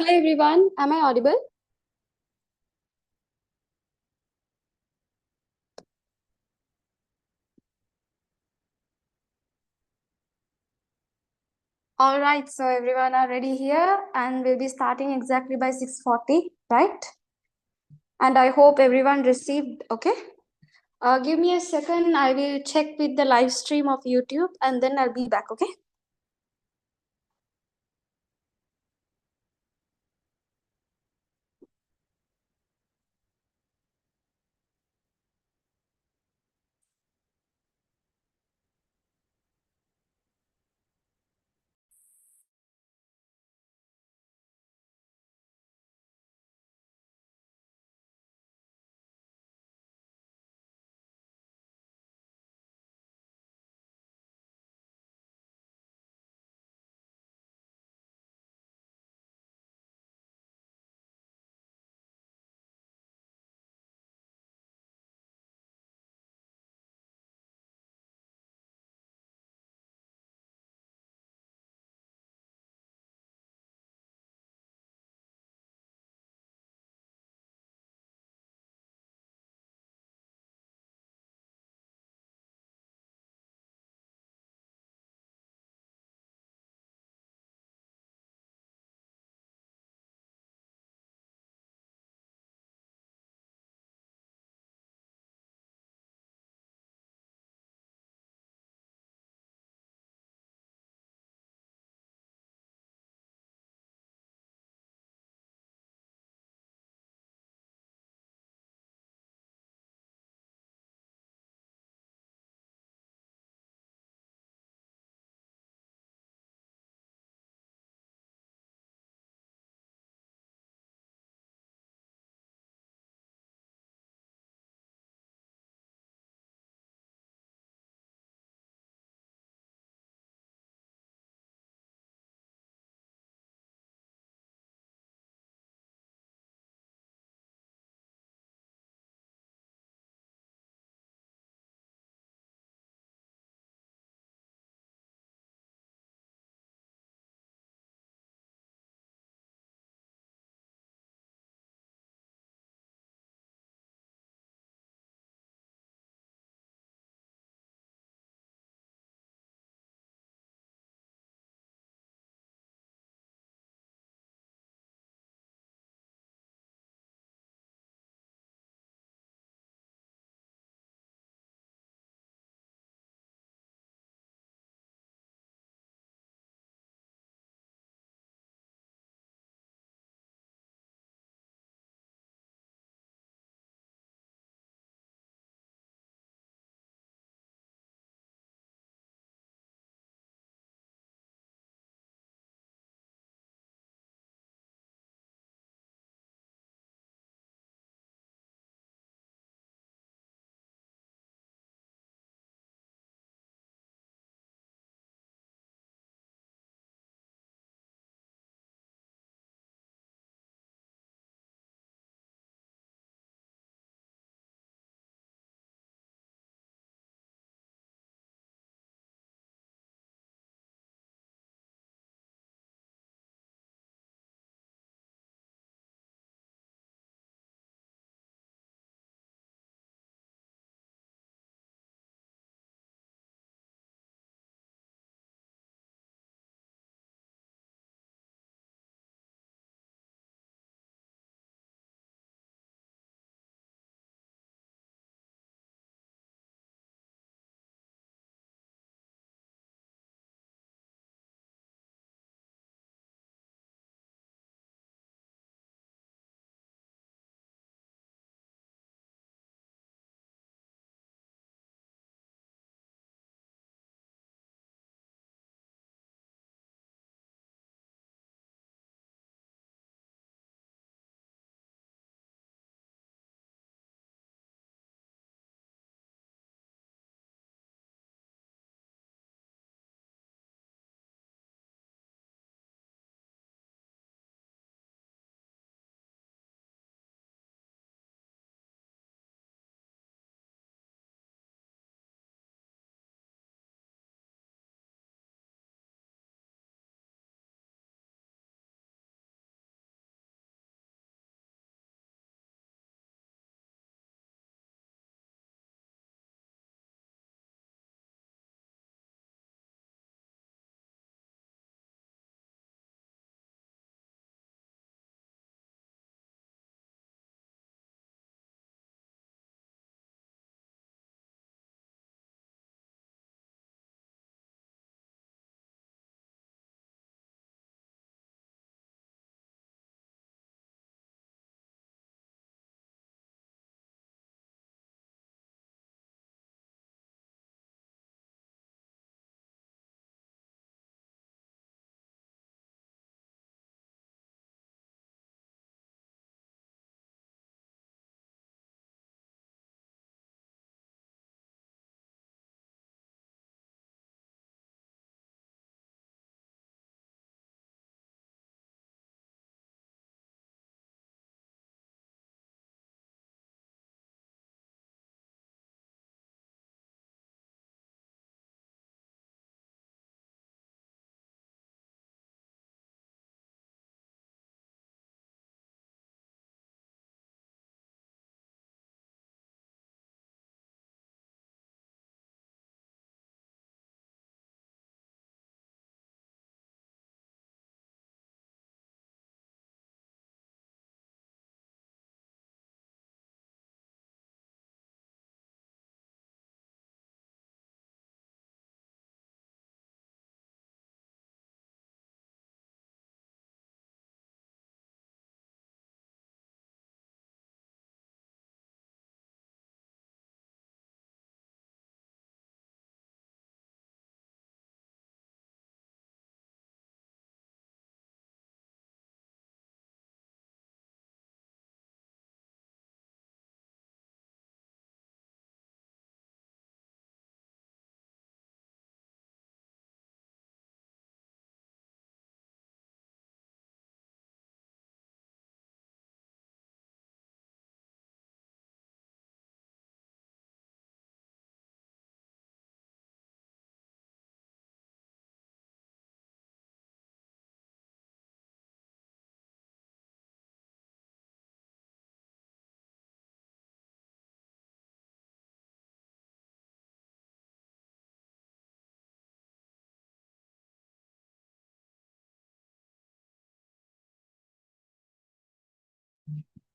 Hello everyone, am I audible? All right, so everyone are ready here and we'll be starting exactly by 6:40, right? And I hope everyone received, okay? Give me a second, I will check with the live stream of YouTube and then I'll be back, okay?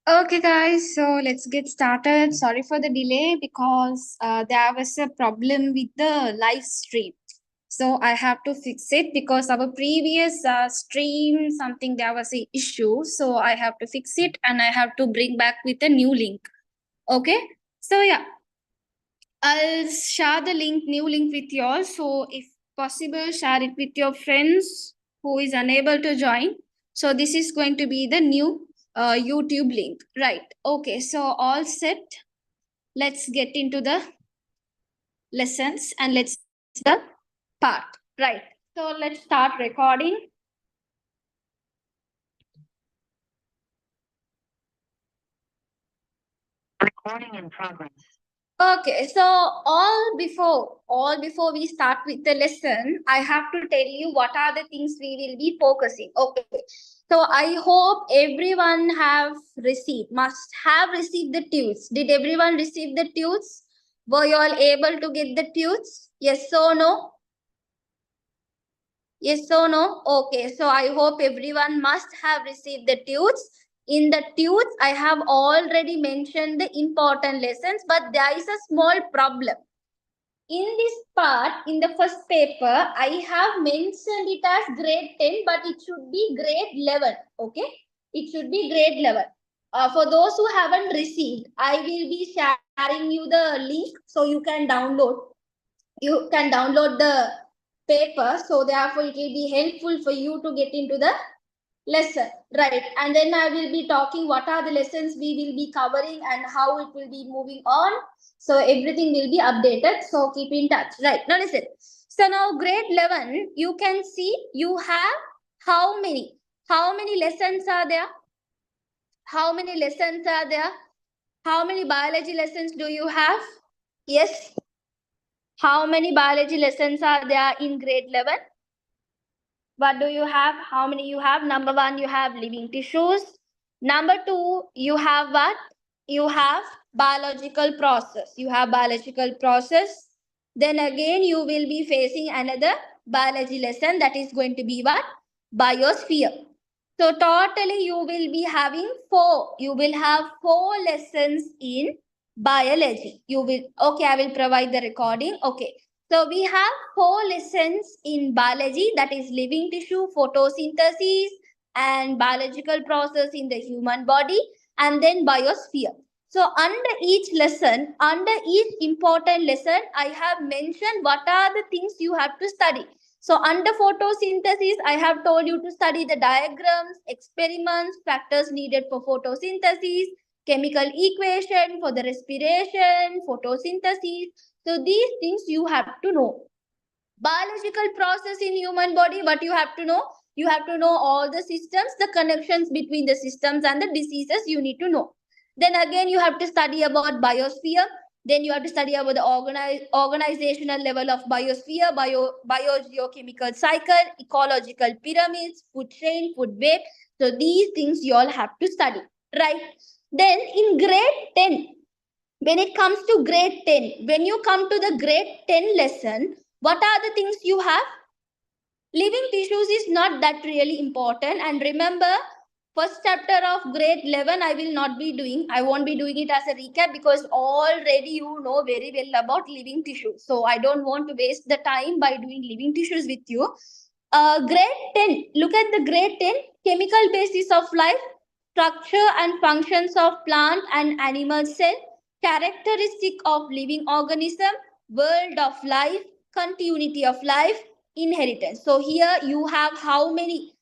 Okay, guys, so let's get started. Sorry for the delay because there was a problem with the live stream. So I have to fix it because our previous stream, something there was an issue. So I have to fix it and I have to bring back with a new link. Okay, so yeah, I'll share the link, new link with you all. So if possible, share it with your friends who is unable to join. So this is going to be the new YouTube link, right? Okay, so all set. Let's get into the lessons and let's the part, right? So let's start recording. Recording in progress. Okay, so all before we start with the lesson, I have to tell you what are the things we will be focusing. Okay, so I hope everyone must have received the tunes. Did everyone receive the tunes? Were you all able to get the tunes? Yes or no? Yes or no? Okay, so I hope everyone must have received the tunes. In the tunes, I have already mentioned the important lessons, but there is a small problem. In this part, in the first paper, I have mentioned it as grade 10, but it should be grade 11. Okay, it should be grade 11. For those who haven't received, I will be sharing you the link so you can download. You can download the paper, so therefore it will be helpful for you to get into the lesson, right? And then I will be talking what are the lessons we will be covering and how it will be moving on. So everything will be updated, so keep in touch, right? Now listen, so now grade 11, you can see you have how many lessons are there? How many lessons are there? How many biology lessons do you have? Yes, how many biology lessons are there in grade 11? What do you have? How many you have? Number one, you have living tissues. Number two, you have what? You have biological process. You have biological process. Then again, you will be facing another biology lesson that is going to be what? Biosphere. So totally you will be having four. You will have four lessons in biology. You will, okay, I will provide the recording. Okay. So we have four lessons in biology, that is living tissue, photosynthesis, and biological process in the human body, and then biosphere. So under each lesson, under each important lesson, I have mentioned what are the things you have to study. So under photosynthesis, I have told you to study the diagrams, experiments, factors needed for photosynthesis, chemical equation for the respiration, photosynthesis. So these things you have to know. Biological process in human body, what you have to know? You have to know all the systems, the connections between the systems and the diseases you need to know. Then again you have to study about biosphere. Then you have to study about the organizational level of biosphere, biogeochemical cycle, ecological pyramids, food chain, food web. So these things you all have to study, right? Then in grade 10, when it comes to grade 10, when you come to the grade 10 lesson, what are the things you have? Living tissues is not that really important. And remember, first chapter of grade 11, I will not be doing. I won't be doing it as a recap because already you know very well about living tissues. So I don't want to waste the time by doing living tissues with you. Grade 10, look at the grade 10, chemical basis of life, structure and functions of plant and animal cell, characteristic of living organism, world of life, continuity of life, inheritance. So here you have how many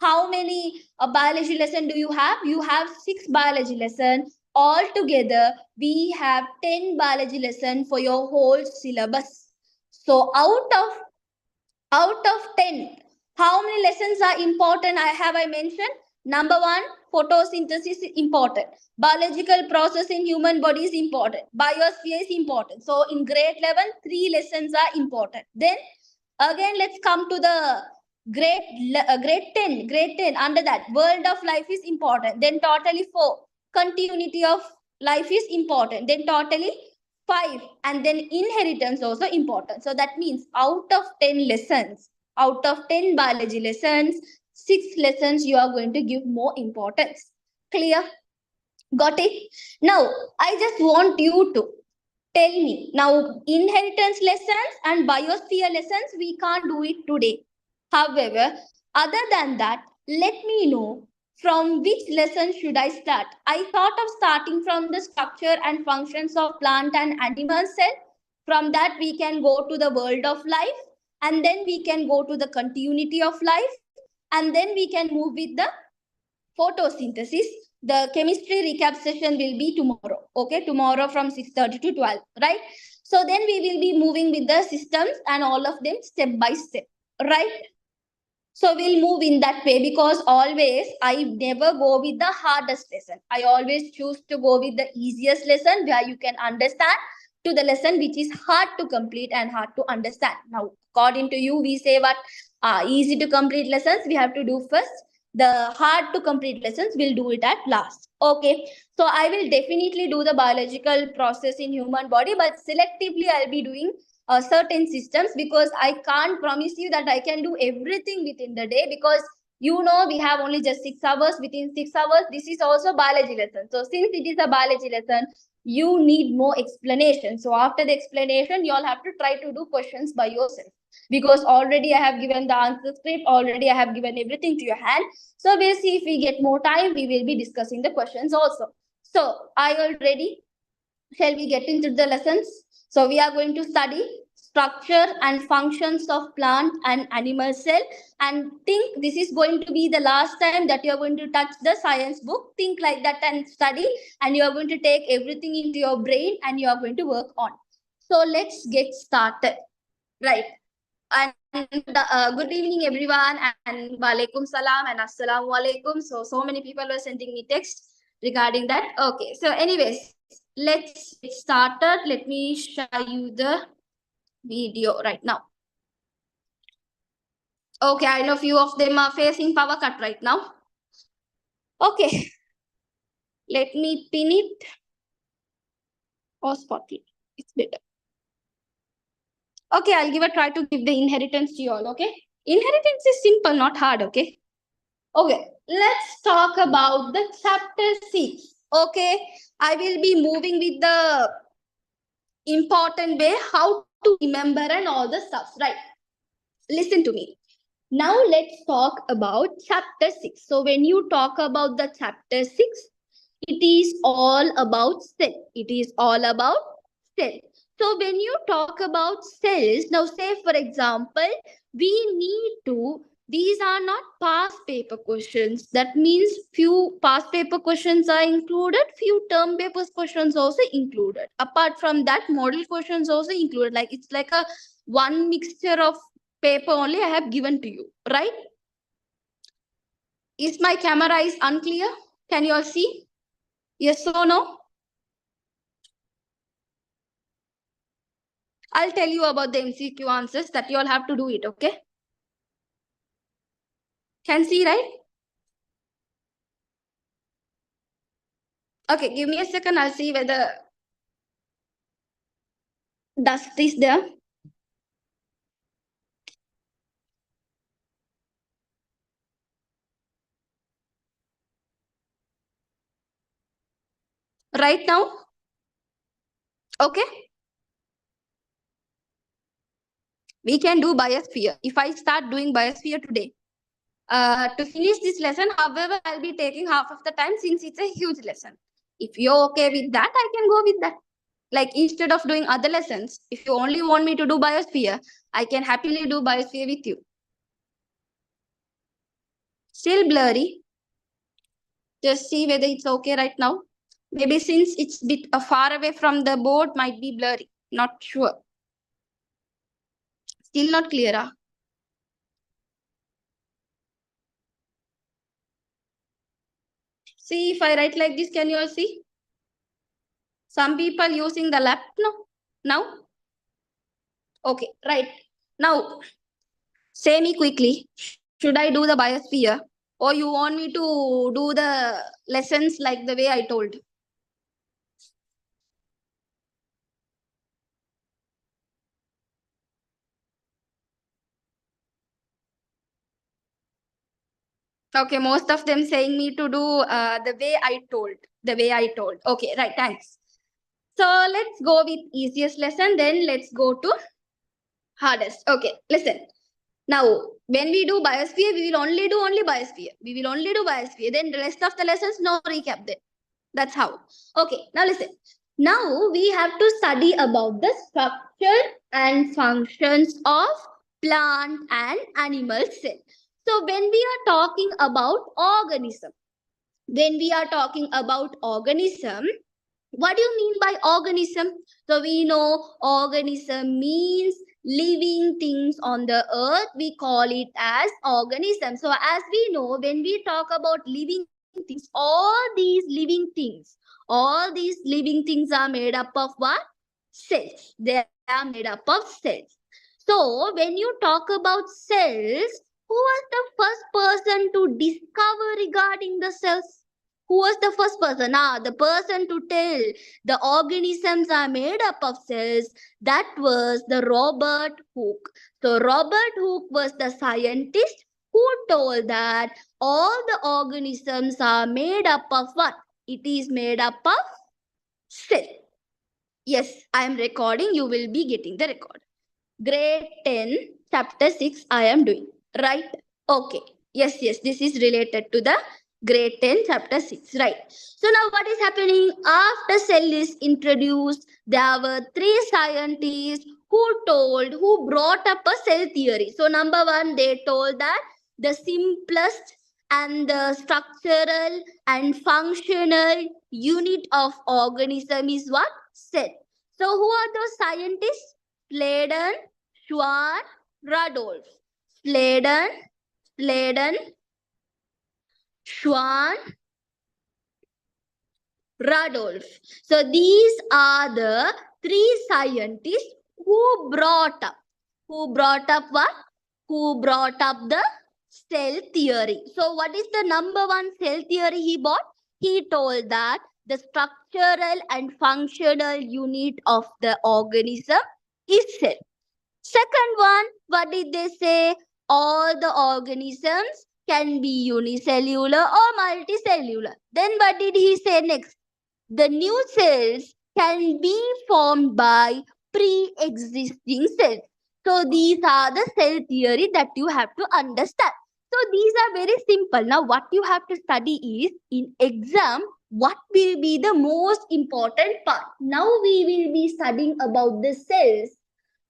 biology lesson do you have? You have 6 biology lesson. Altogether we have 10 biology lesson for your whole syllabus. So out of 10, how many lessons are important? I mentioned number 1, photosynthesis is important, biological process in human body is important, biosphere is important. So in grade 11, 3 lessons are important. Then again let's come to the grade 10 under that world of life is important, then totally 4, continuity of life is important, then totally 5, and then inheritance also important. So that means out of 10 lessons, out of 10 biology lessons, 6 lessons you are going to give more importance. Clear? Got it? Now I just want you to tell me. Now inheritance lessons and biosphere lessons we can't do it today. However, other than that, let me know from which lesson should I start. I thought of starting from the structure and functions of plant and animal cell. From that we can go to the world of life, and then we can go to the continuity of life, and then we can move with the photosynthesis. The chemistry recap session will be tomorrow. Okay, tomorrow from 6:30 to 12, right? So then we will be moving with the systems and all of them step by step, right? So we'll move in that way, because always I never go with the hardest lesson. I always choose to go with the easiest lesson where you can understand, to the lesson which is hard to complete and hard to understand. Now, according to you, we say what easy to complete lessons we have to do first. The hard to complete lessons we'll do it at last. Okay. So I will definitely do the biological process in human body, but selectively I'll be doing certain systems, because I can't promise you that I can do everything within the day, because we have only just 6 hours. Within 6 hours, this is also biology lesson. So since it is a biology lesson, you need more explanation. So after the explanation, you all have to try to do questions by yourself, because already I have given the answer script, already I have given everything to your hand. So we'll see, if we get more time, we will be discussing the questions also. So are you all ready? Shall we get into the lessons? So we are going to study structure and functions of plant and animal cell. And think this is going to be the last time that you are going to touch the science book. Think like that and study, and you are going to take everything into your brain and you are going to work on. So let's get started. Right. And good evening, everyone, and walaikum salam and assalamu alaikum. So many people were sending me text regarding that. Okay, so anyways, let's get started. Let me show you the video right now. Okay, I know few of them are facing power cut right now. Okay, let me pin it or spotlight. It's better. Okay, I'll give a try to give the inheritance to you all. Okay, inheritance is simple, not hard. Okay. Okay, let's talk about the chapter 6. Okay, I will be moving with the important way how to remember and all the stuff, right? Listen to me. Now let's talk about chapter 6. So when you talk about the chapter 6, it is all about cell. It is all about cell. So when you talk about cells, now say for example, we need to, these are not past paper questions. That means few past paper questions are included, few term papers questions also included. Apart from that, model questions also included. Like it's like a one mixture of paper only I have given to you, right? Is my camera is unclear? Can you all see? Yes or no? I'll tell you about the MCQ answers that you all have to do it, okay? Can see, right? Okay, give me a second. I'll see whether dust is there. Right now? Okay? We can do biosphere. If I start doing biosphere today, to finish this lesson, however, I'll be taking half of the time since it's a huge lesson. If you're okay with that, I can go with that. Like instead of doing other lessons, if you only want me to do biosphere, I can happily do biosphere with you. Still blurry. Just see whether it's okay right now. Maybe since it's a bit far away from the board, might be blurry. Not sure. Still not clear. Huh? See, if I write like this, can you all see? Some people using the lap now. Okay, right. Now, say me quickly. Should I do the biosphere, or you want me to do the lessons like the way I told? Okay, most of them saying me to do the way I told. the way I told. Okay, right, thanks. So let's go with easiest lesson, then let's go to hardest. Okay, listen. Now, when we do biosphere, we will only do biosphere. We will only do biosphere. Then the rest of the lessons, no recap then. That's how. Okay, now listen. Now we have to study about the structure and functions of plant and animal cell. So when we are talking about organism, what do you mean by organism? So we know organism means living things on the earth. We call it as organism. So as we know, when we talk about living things, all these living things are made up of what? Cells. They are made up of cells. So when you talk about cells, who was the first person to discover regarding the cells? Who was the first person? The person to tell the organisms are made up of cells, that was the Robert Hooke. So Robert Hooke was the scientist who told that all the organisms are made up of what? It is made up of cell. Yes, I am recording. You will be getting the record. Grade 10, chapter 6, I am doing. Right? Okay. Yes, this is related to the grade 10, chapter 6. Right. So now what is happening? After cell is introduced, there were 3 scientists who brought up a cell theory. So number 1, they told that the simplest and the structural and functional unit of organism is what? Cell. So who are those scientists? Sladen, Schwann, Rudolph. Sladen, Schwann, Rudolph. So these are the 3 scientists who brought up what? Who brought up the cell theory. So what is the number 1 cell theory he brought? He told that the structural and functional unit of the organism is cell. Second one, what did they say? All the organisms can be unicellular or multicellular. Then what did he say next? The new cells can be formed by pre-existing cells. So these are the cell theory that you have to understand. So these are very simple. Now what you have to study is in exam, what will be the most important part? Now we will be studying about the cells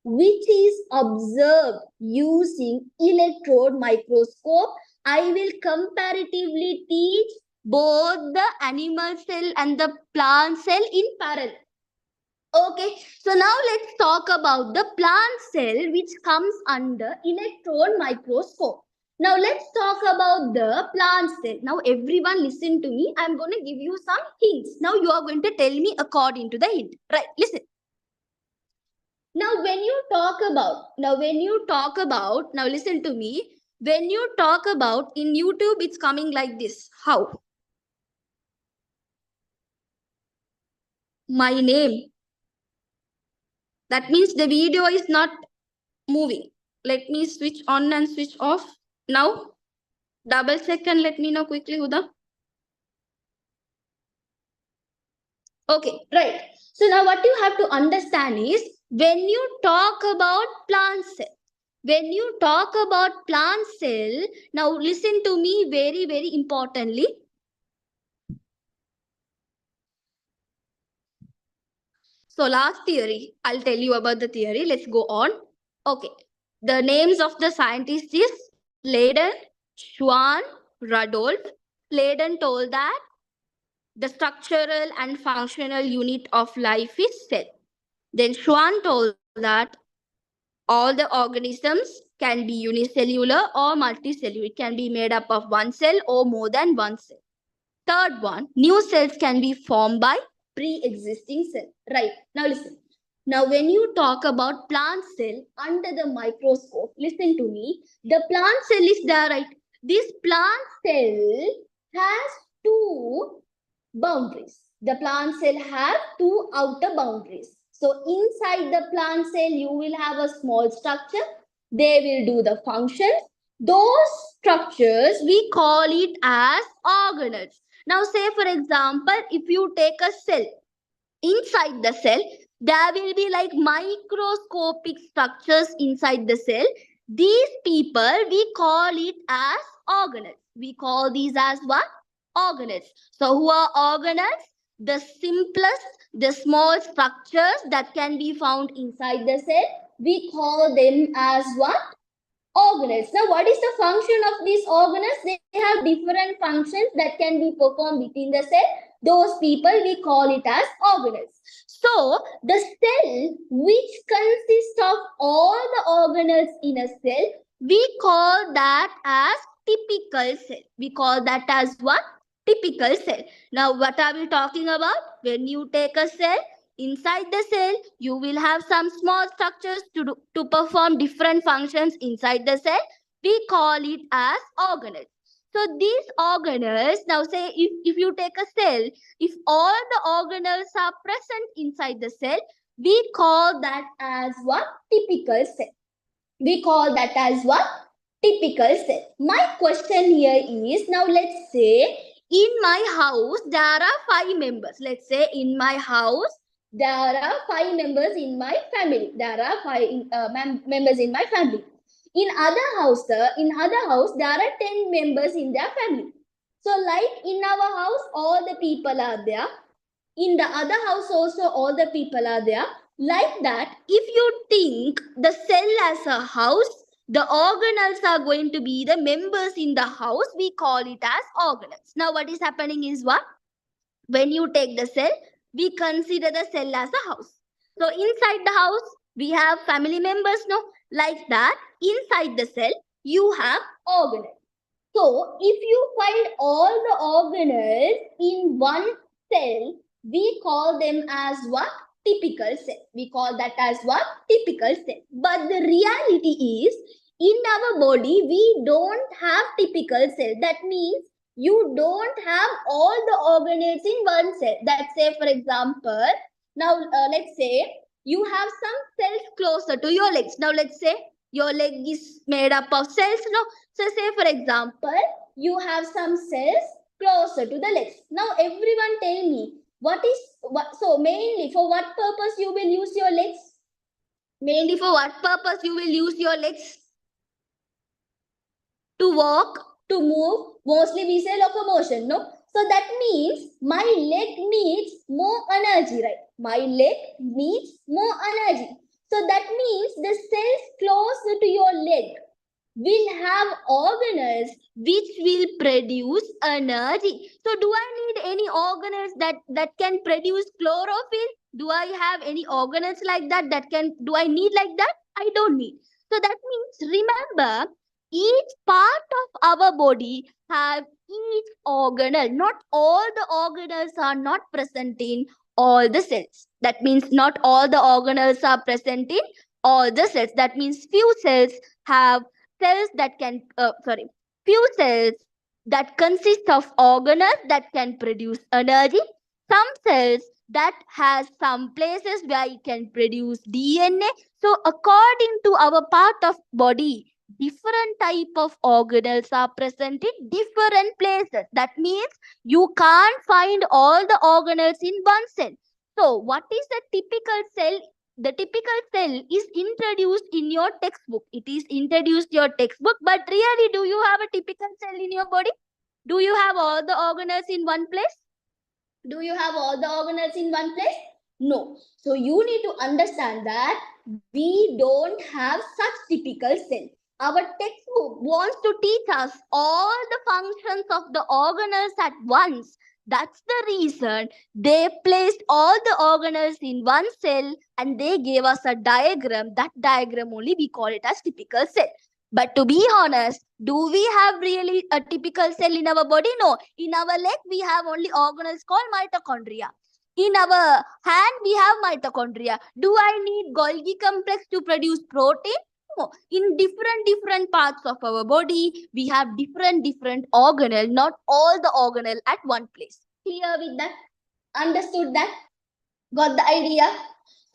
which is observed using electron microscope. I will comparatively teach both the animal cell and the plant cell in parallel. Okay, so now let's talk about the plant cell which comes under electron microscope. Now let's talk about the plant cell. Now everyone listen to me. I'm going to give you some hints. Now you are going to tell me according to the hint. Right, listen. Now listen to me. When you talk about in YouTube, it's coming like this. How? My name. That means the video is not moving. Let me switch on and switch off. Now, double check and let me know quickly, Huda. Okay, right. So now what you have to understand is when you talk about plant cell, now listen to me very, very importantly. So last theory, I'll tell you about the theory. Let's go on. Okay. The names of the scientists is Sladen, Schwann, Rudolph. Sladen told that the structural and functional unit of life is cell. Then Schwann told that all the organisms can be unicellular or multicellular. It can be made up of one cell or more than one cell. Third one, new cells can be formed by pre-existing cell. Right. Now listen. Now when you talk about plant cell under the microscope, listen to me. The plant cell is there, right? This plant cell has 2 boundaries. The plant cell have 2 outer boundaries. So inside the plant cell, you will have a small structure. They will do the functions. Those structures, we call it as organelles. Now, say for example, if you take a cell, inside the cell, there will be like microscopic structures inside the cell. These people, we call it as organelles. We call these as what? Organelles. So, who are organelles? The simplest, the small structures that can be found inside the cell, we call them as what? Organelles. Now, what is the function of these organelles? They have different functions that can be performed within the cell. Those people, we call it as organelles. So, the cell which consists of all the organelles in a cell, we call that as typical cell. We call that as what? Typical cell. Now, what are we talking about? When you take a cell, inside the cell, you will have some small structures to perform different functions inside the cell. We call it as organelles. So these organelles, now say if you take a cell, if all the organelles are present inside the cell, we call that as what? Typical cell. We call that as what? Typical cell. My question here is, now let's say in my house, there are 5 members. Let's say in my house, there are 5 members in my family. There are 5 members in my family. In other house, there are 10 members in their family. So like in our house, all the people are there. In the other house also, all the people are there. Like that, if you think the cell as a house, the organelles are going to be the members in the house. We call it as organelles. Now, what is happening is what? When you take the cell, we consider the cell as a house. So, inside the house, we have family members, no? Like that, inside the cell, you have organelles. So, if you find all the organelles in one cell, we call them as what? Typical cell. We call that as what? Typical cell. But the reality is, in our body, we don't have typical cell. That means you don't have all the organelles in one cell. Let's say, for example, now let's say you have some cells closer to your legs. Now, let's say your leg is made up of cells. No? So, say for example, you have some cells closer to the legs. Now, everyone tell me, so mainly for what purpose you will use your legs? Mainly for what purpose you will use your legs? To walk, to move, mostly we say locomotion, no? So that means my leg needs more energy, right? My leg needs more energy. So that means the cells closer to your leg will have organelles which will produce energy. So do I need any organelles that can produce chlorophyll? Do I have any organelles like that do I need like that? I don't need. So that means, remember, each part of our body have each organelle. Not all the organelles are not present in all the cells. That means not all the organelles are present in all the cells. That means few cells have cells that can few cells that consist of organelles that can produce energy. Some cells that has some places where it can produce DNA. So according to our part of body, different type of organelles are present in different places. That means you can't find all the organelles in one cell. So what is the typical cell? The typical cell is introduced in your textbook. It is introduced your textbook, but really, do you have a typical cell in your body? Do you have all the organelles in one place? Do you have all the organelles in one place? No. So you need to understand that we don't have such typical cell. Our textbook wants to teach us all the functions of the organelles at once. That's the reason they placed all the organelles in one cell and they gave us a diagram. That diagram only we call it as typical cell. But to be honest, do we have really a typical cell in our body? No. In our leg, we have only organelles called mitochondria. In our hand, we have mitochondria. Do I need Golgi complex to produce protein? No. In different parts of our body, we have different organelle, not all the organelle at one place. Clear with that? Understood that? Got the idea?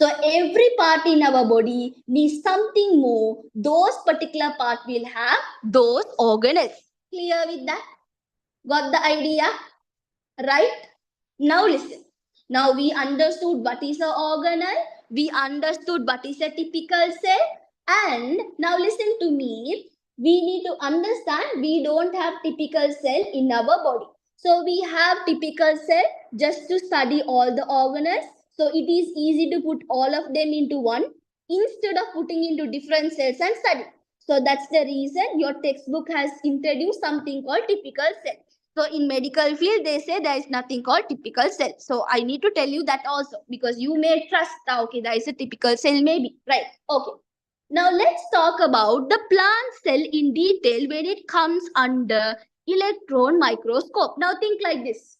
So every part in our body needs something more. Those particular part will have those organelles. Clear with that? Got the idea? Right? Now listen. Now we understood what is a organelle. We understood what is a typical cell. And now listen to me. We need to understand we don't have typical cell in our body. So we have typical cell just to study all the organelles. So it is easy to put all of them into one instead of putting into different cells and study. So that's the reason your textbook has introduced something called typical cell. So in medical field, they say there is nothing called typical cell. So I need to tell you that also because you may trust that okay, there is a typical cell maybe, right? Okay. Now let's talk about the plant cell in detail when it comes under electron microscope. Now think like this.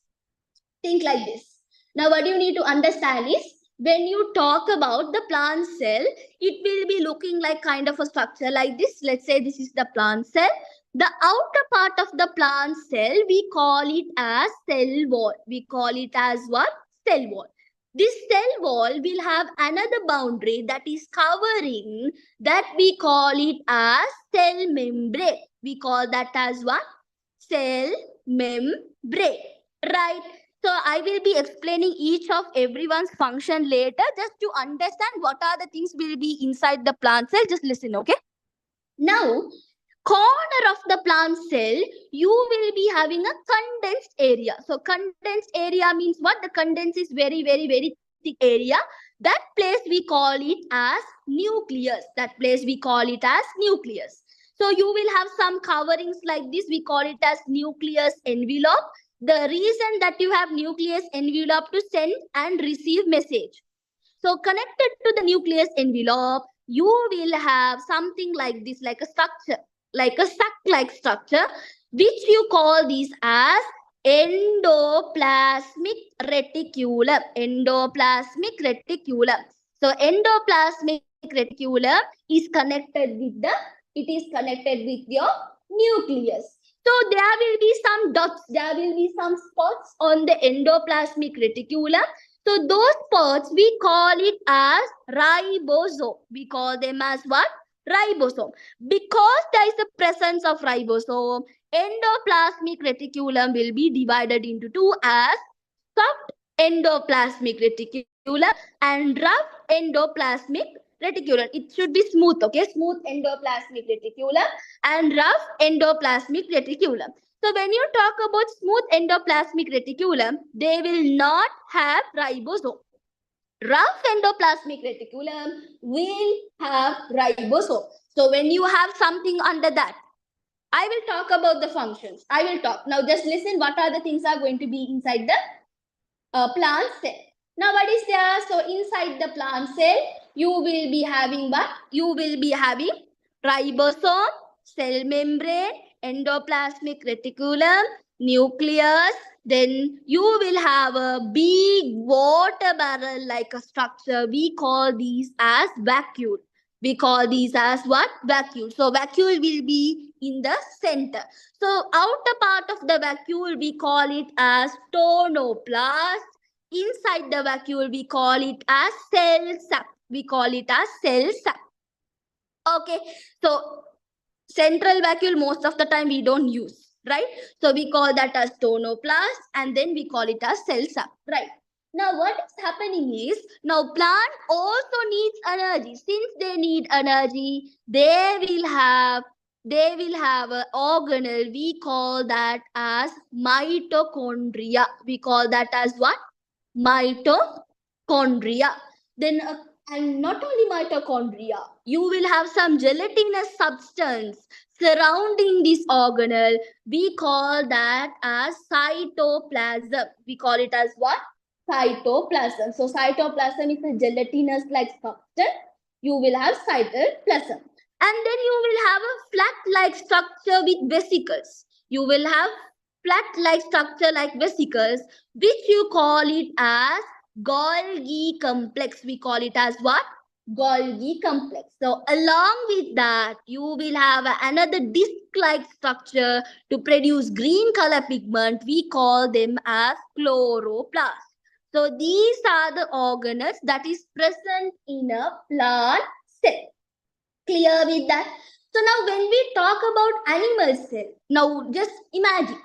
Think like this. Now what you need to understand is when you talk about the plant cell, it will be looking like kind of a structure like this. Let's say this is the plant cell. The outer part of the plant cell, we call it as cell wall. We call it as what? Cell wall. This cell wall will have another boundary that is covering that we call it as cell membrane. We call that as what? Cell membrane. Right? So I will be explaining each of everyone's function later just to understand what are the things will be inside the plant cell. Just listen, okay? Now, corner of the plant cell, you will be having a condensed area. So condensed area means what? The condensed is very thick area. That place we call it as nucleus. That place we call it as nucleus. So you will have some coverings like this. We call it as nucleus envelope. The reason that you have nucleus envelope to send and receive message. So connected to the nucleus envelope, you will have something like this, like a structure, like a sac-like structure, which you call this as endoplasmic reticulum. Endoplasmic reticulum. So endoplasmic reticulum is connected with your nucleus. So there will be some dots, there will be some spots on the endoplasmic reticulum. So those spots we call it as ribosome. We call them as what? Ribosome. Because there is the presence of ribosome, endoplasmic reticulum will be divided into two as soft endoplasmic reticulum and rough endoplasmic reticulum. It should be smooth, okay? Smooth endoplasmic reticulum and rough endoplasmic reticulum. So when you talk about smooth endoplasmic reticulum, they will not have ribosome. Rough endoplasmic reticulum will have ribosome. So when you have something under that, I will talk about the functions. I will talk. Now just listen what are the things are going to be inside the plant cell. Now what is there? So inside the plant cell, you will be having what? You will be having ribosome, cell membrane, endoplasmic reticulum, nucleus. Then you will have a big water barrel like a structure. We call these as vacuole. We call these as what? Vacuole. So vacuole will be in the center. So outer part of the vacuole we call it as tonoplast. Inside the vacuole we call it as cell sac. We call it as cell sac. Okay. So central vacuole most of the time we don't use, right? So we call that as tonoplast and then we call it as cell sac, right? Now what is happening is now plant also needs energy. Since they need energy, they will have an organelle. We call that as mitochondria. We call that as what? Mitochondria. Then and not only mitochondria, you will have some gelatinous substance surrounding this organelle. We call that as cytoplasm. We call it as what? Cytoplasm. So cytoplasm is a gelatinous like substance. You will have cytoplasm. And then you will have a flat-like structure with vesicles. You will have flat-like structure like vesicles, which you call it as Golgi complex. We call it as what? Golgi complex. So along with that, you will have another disc-like structure to produce green color pigment. We call them as chloroplast. So these are the organelles that is present in a plant cell. Clear with that? So now when we talk about animal cell, now just imagine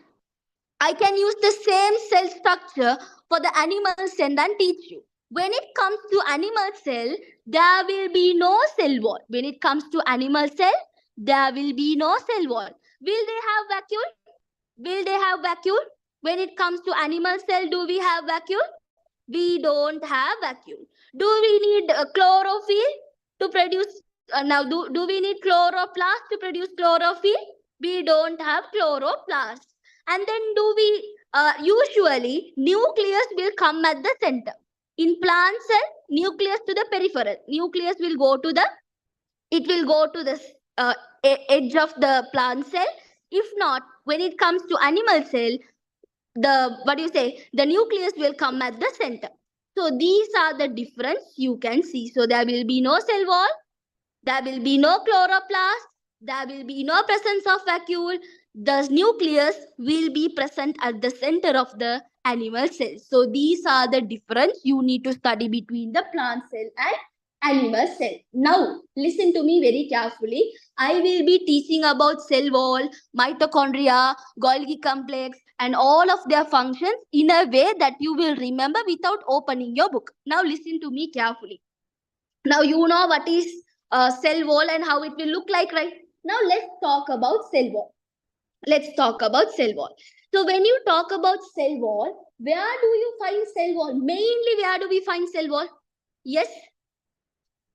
I can use the same cell structure for the animal cell and teach you. When it comes to animal cell, there will be no cell wall. When it comes to animal cell, there will be no cell wall. Will they have vacuole? Will they have vacuole? When it comes to animal cell, do we have vacuole? We don't have vacuole. Do we need chlorophyll to produce? Do we need chloroplast to produce chlorophyll? We don't have chloroplast. And then do we usually nucleus will come at the center. In plant cell, nucleus to the peripheral. Nucleus will go to the uh, edge of the plant cell. If not, when it comes to animal cell, the nucleus will come at the center. So these are the difference you can see. So there will be no cell wall, there will be no chloroplast, there will be no presence of vacuole. The nucleus will be present at the center of the animal cell. So these are the difference you need to study between the plant cell and animal cell. Now listen to me very carefully. I will be teaching about cell wall, mitochondria, Golgi complex, and all of their functions in a way that you will remember without opening your book. Now listen to me carefully. Now you know what is cell wall and how it will look like, right? Now let's talk about cell wall. Let's talk about cell wall. So when you talk about cell wall, where do you find cell wall? Mainly, where do we find cell wall? Yes,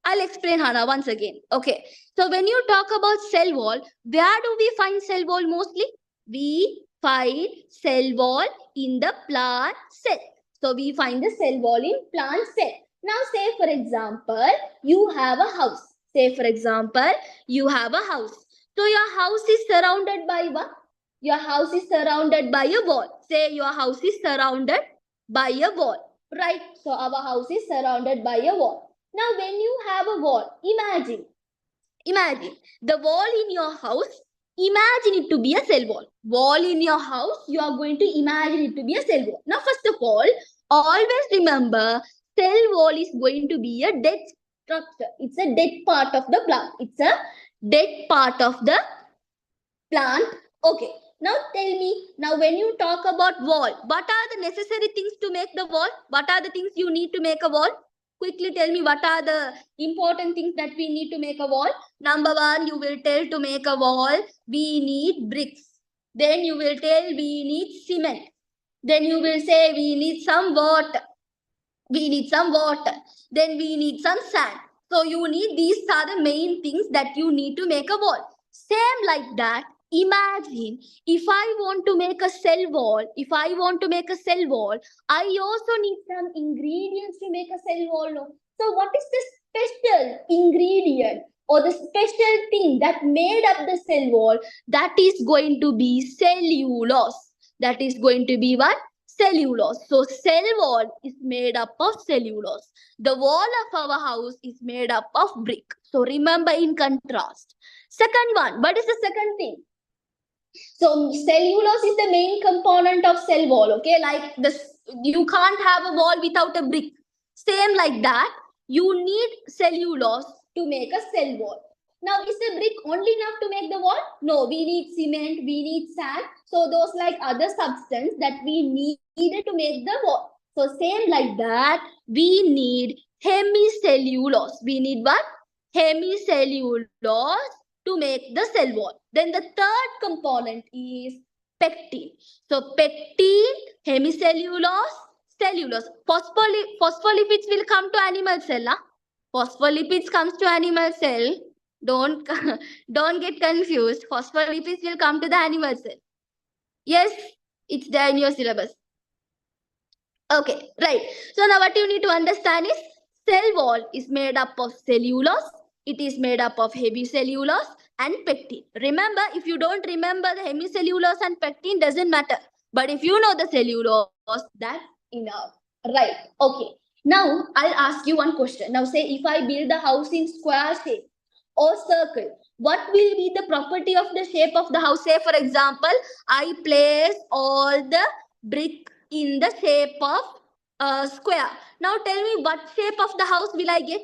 I'll explain, Hana, once again. Okay. So when you talk about cell wall, where do we find cell wall mostly? We find cell wall in the plant cell. So we find the cell wall in plant cell. Now say for example, you have a house. Say for example, you have a house. So your house is surrounded by what? Your house is surrounded by a wall. Say your house is surrounded by a wall. Right? So our house is surrounded by a wall. Now, when you have a wall, imagine the wall in your house, imagine it to be a cell wall. Wall in your house, you are going to imagine it to be a cell wall. Now, first of all, always remember, cell wall is going to be a dead structure. It's a dead part of the plant. It's a dead part of the plant. Okay. Now tell me, now when you talk about wall, what are the necessary things to make the wall? What are the things you need to make a wall? Quickly tell me what are the important things that we need to make a wall. Number one, you will tell to make a wall, we need bricks. Then you will tell we need cement. Then you will say we need some water. We need some water. Then we need some sand. So you need, these are the main things that you need to make a wall. Same like that. Imagine if I want to make a cell wall, I also need some ingredients to make a cell wall. No? So what is the special ingredient or the special thing that made up the cell wall? That is going to be cellulose. That is going to be what? Cellulose. So cell wall is made up of cellulose. The wall of our house is made up of brick. So remember in contrast. Second one, what is the second thing? So cellulose is the main component of cell wall. Okay, like this, you can't have a wall without a brick. Same like that, you need cellulose to make a cell wall. Now, is the brick only enough to make the wall? No, we need cement, we need sand. So those like other substance that we needed to make the wall. So same like that, we need hemicellulose. We need what? Hemicellulose to make the cell wall. Then the third component is pectin. So pectin, hemicellulose, cellulose. Phospholipids will come to animal cell. Huh? Phospholipids comes to animal cell. Don't get confused. Phospholipids will come to the animal cell. Yes, it's there in your syllabus. Okay, right. So now what you need to understand is cell wall is made up of cellulose. It is made up of hemicellulose and pectin. Remember, if you don't remember the hemicellulose and pectin, doesn't matter. But if you know the cellulose, that's enough. Right. Okay. Now, I'll ask you one question. Now, say if I build the house in square shape or circle, what will be the property of the shape of the house? Say, for example, I place all the brick in the shape of square. Now, tell me what shape of the house will I get?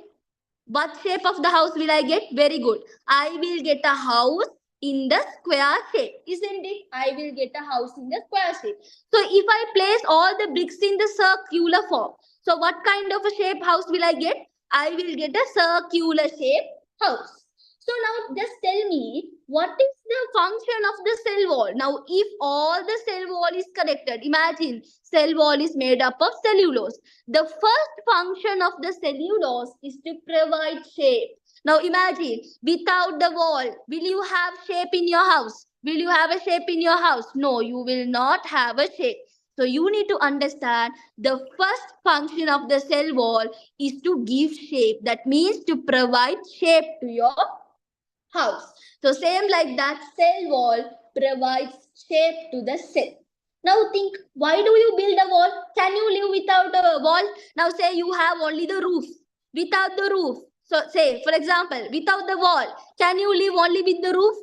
What shape of the house will I get? Very good. I will get a house in the square shape, isn't it? I will get a house in the square shape. So if I place all the bricks in the circular form, so what kind of a shape house will I get? I will get a circular shape house. So now just tell me, what is the function of the cell wall? Now if all the cell wall is connected, imagine cell wall is made up of cellulose. The first function of the cellulose is to provide shape. Now imagine, without the wall, will you have shape in your house? Will you have a shape in your house? No, you will not have a shape. So you need to understand the first function of the cell wall is to give shape. That means to provide shape to your house. So same like that, cell wall provides shape to the cell. Now think, why do you build a wall? Can you live without a wall? Now say you have only the roof. Without the roof, so say for example, without the wall, can you live only with the roof?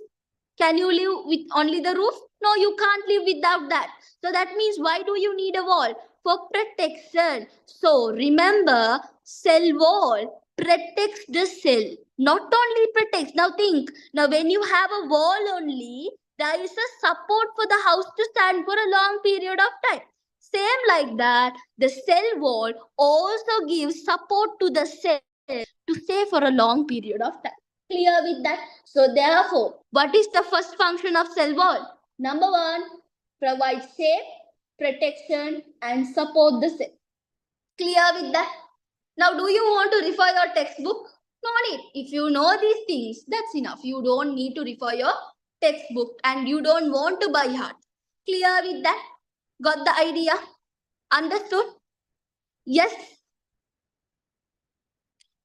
Can you live with only the roof? No, you can't live without that. So that means, why do you need a wall? For protection. So remember, cell wall protects the cell. Not only protects. Now think, now when you have a wall only, there is a support for the house to stand for a long period of time. Same like that, the cell wall also gives support to the cell to stay for a long period of time. Clear with that? So therefore, what is the first function of cell wall? Number one, provide shape, protection and support the cell. Clear with that? Now do you want to refer your textbook? No need. If you know these things, that's enough. You don't need to refer your textbook and you don't want to buy heart. Clear with that? Got the idea? Understood? Yes?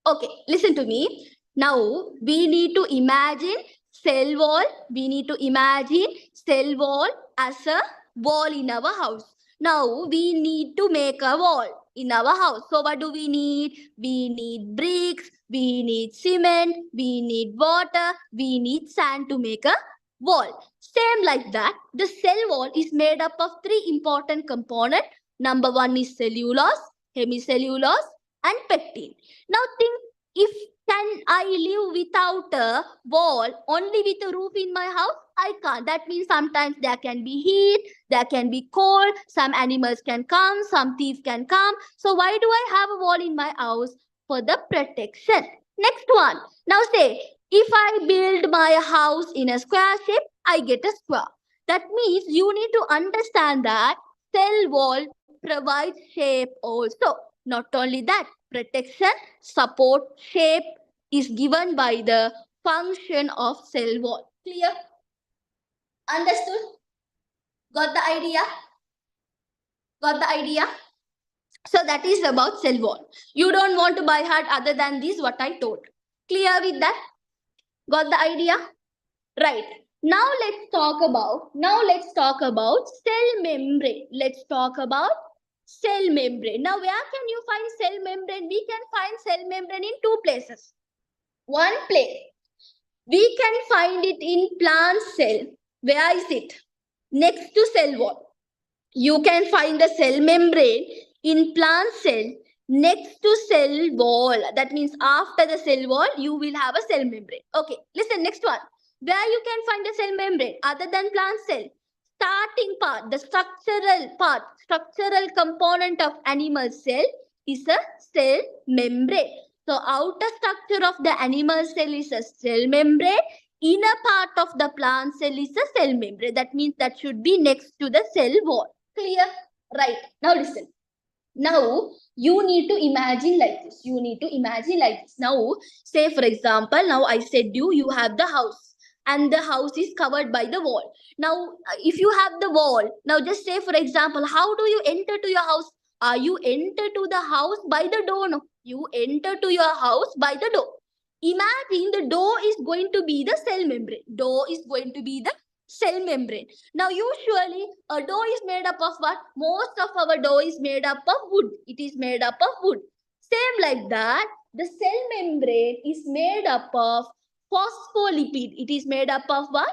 Okay, listen to me. Now we need to imagine cell wall. We need to imagine cell wall as a wall in our house. Now we need to make a wall in our house. So what do we need? We need bricks, we need cement, we need water, we need sand to make a wall. Same like that, the cell wall is made up of three important components. Number one is cellulose, hemicellulose and pectin. Now think, if can I live without a wall, only with a roof in my house? I can't. That means sometimes there can be heat, there can be cold, some animals can come, some thieves can come. So why do I have a wall in my house? For the protection. Next one. Now say, if I build my house in a square shape, I get a square. That means you need to understand that cell wall provides shape also. Not only that, protection, support, shape is given by the function of cell wall. Clear? Understood? Got the idea? Got the idea? So that is about cell wall. You don't want to buy heart other than this what I told. Clear with that? Got the idea? Right. Now let's talk about cell membrane. Let's talk about cell membrane. Now where can you find cell membrane? We can find cell membrane in two places. One place, we can find it in plant cell. Where is it? Next to cell wall. You can find the cell membrane in plant cell next to cell wall. That means after the cell wall, you will have a cell membrane. Okay, listen, next one. Where you can find the cell membrane other than plant cell? Starting part, the structural component of animal cell is a cell membrane. So outer structure of the animal cell is a cell membrane. Inner part of the plant cell is a cell membrane. That means that should be next to the cell wall. Clear? Right. Now listen. Now you need to imagine like this. You need to imagine like this. Now say for example, now I said you have the house and the house is covered by the wall. Now if you have the wall, now just say for example, how do you enter to your house? You enter to the house by the door. No, you enter to your house by the door. Imagine the door is going to be the cell membrane. Door is going to be the cell membrane. Now usually a door is made up of what? Most of our door is made up of wood. It is made up of wood. Same like that, the cell membrane is made up of phospholipid. It is made up of what?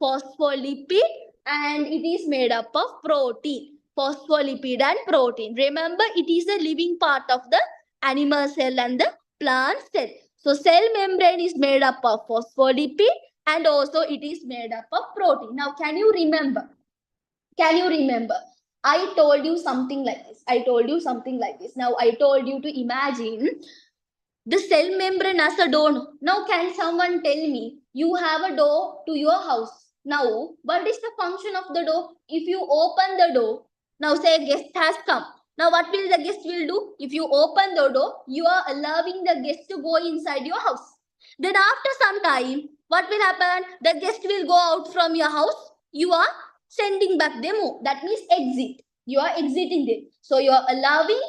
Phospholipid, and it is made up of protein. Phospholipid and protein. Remember, it is a living part of the animal cell and the plant cell. So cell membrane is made up of phospholipid and also it is made up of protein. Now, can you remember? Can you remember? I told you something like this. Now, I told you to imagine the cell membrane as a door. Now, can someone tell me, you have a door to your house. Now, what is the function of the door? If you open the door, now say a guest has come. Now, what will the guest will do? If you open the door, you are allowing the guest to go inside your house. Then after some time, what will happen? The guest will go out from your house. You are sending back them home. That means exit. You are exiting them. So you are allowing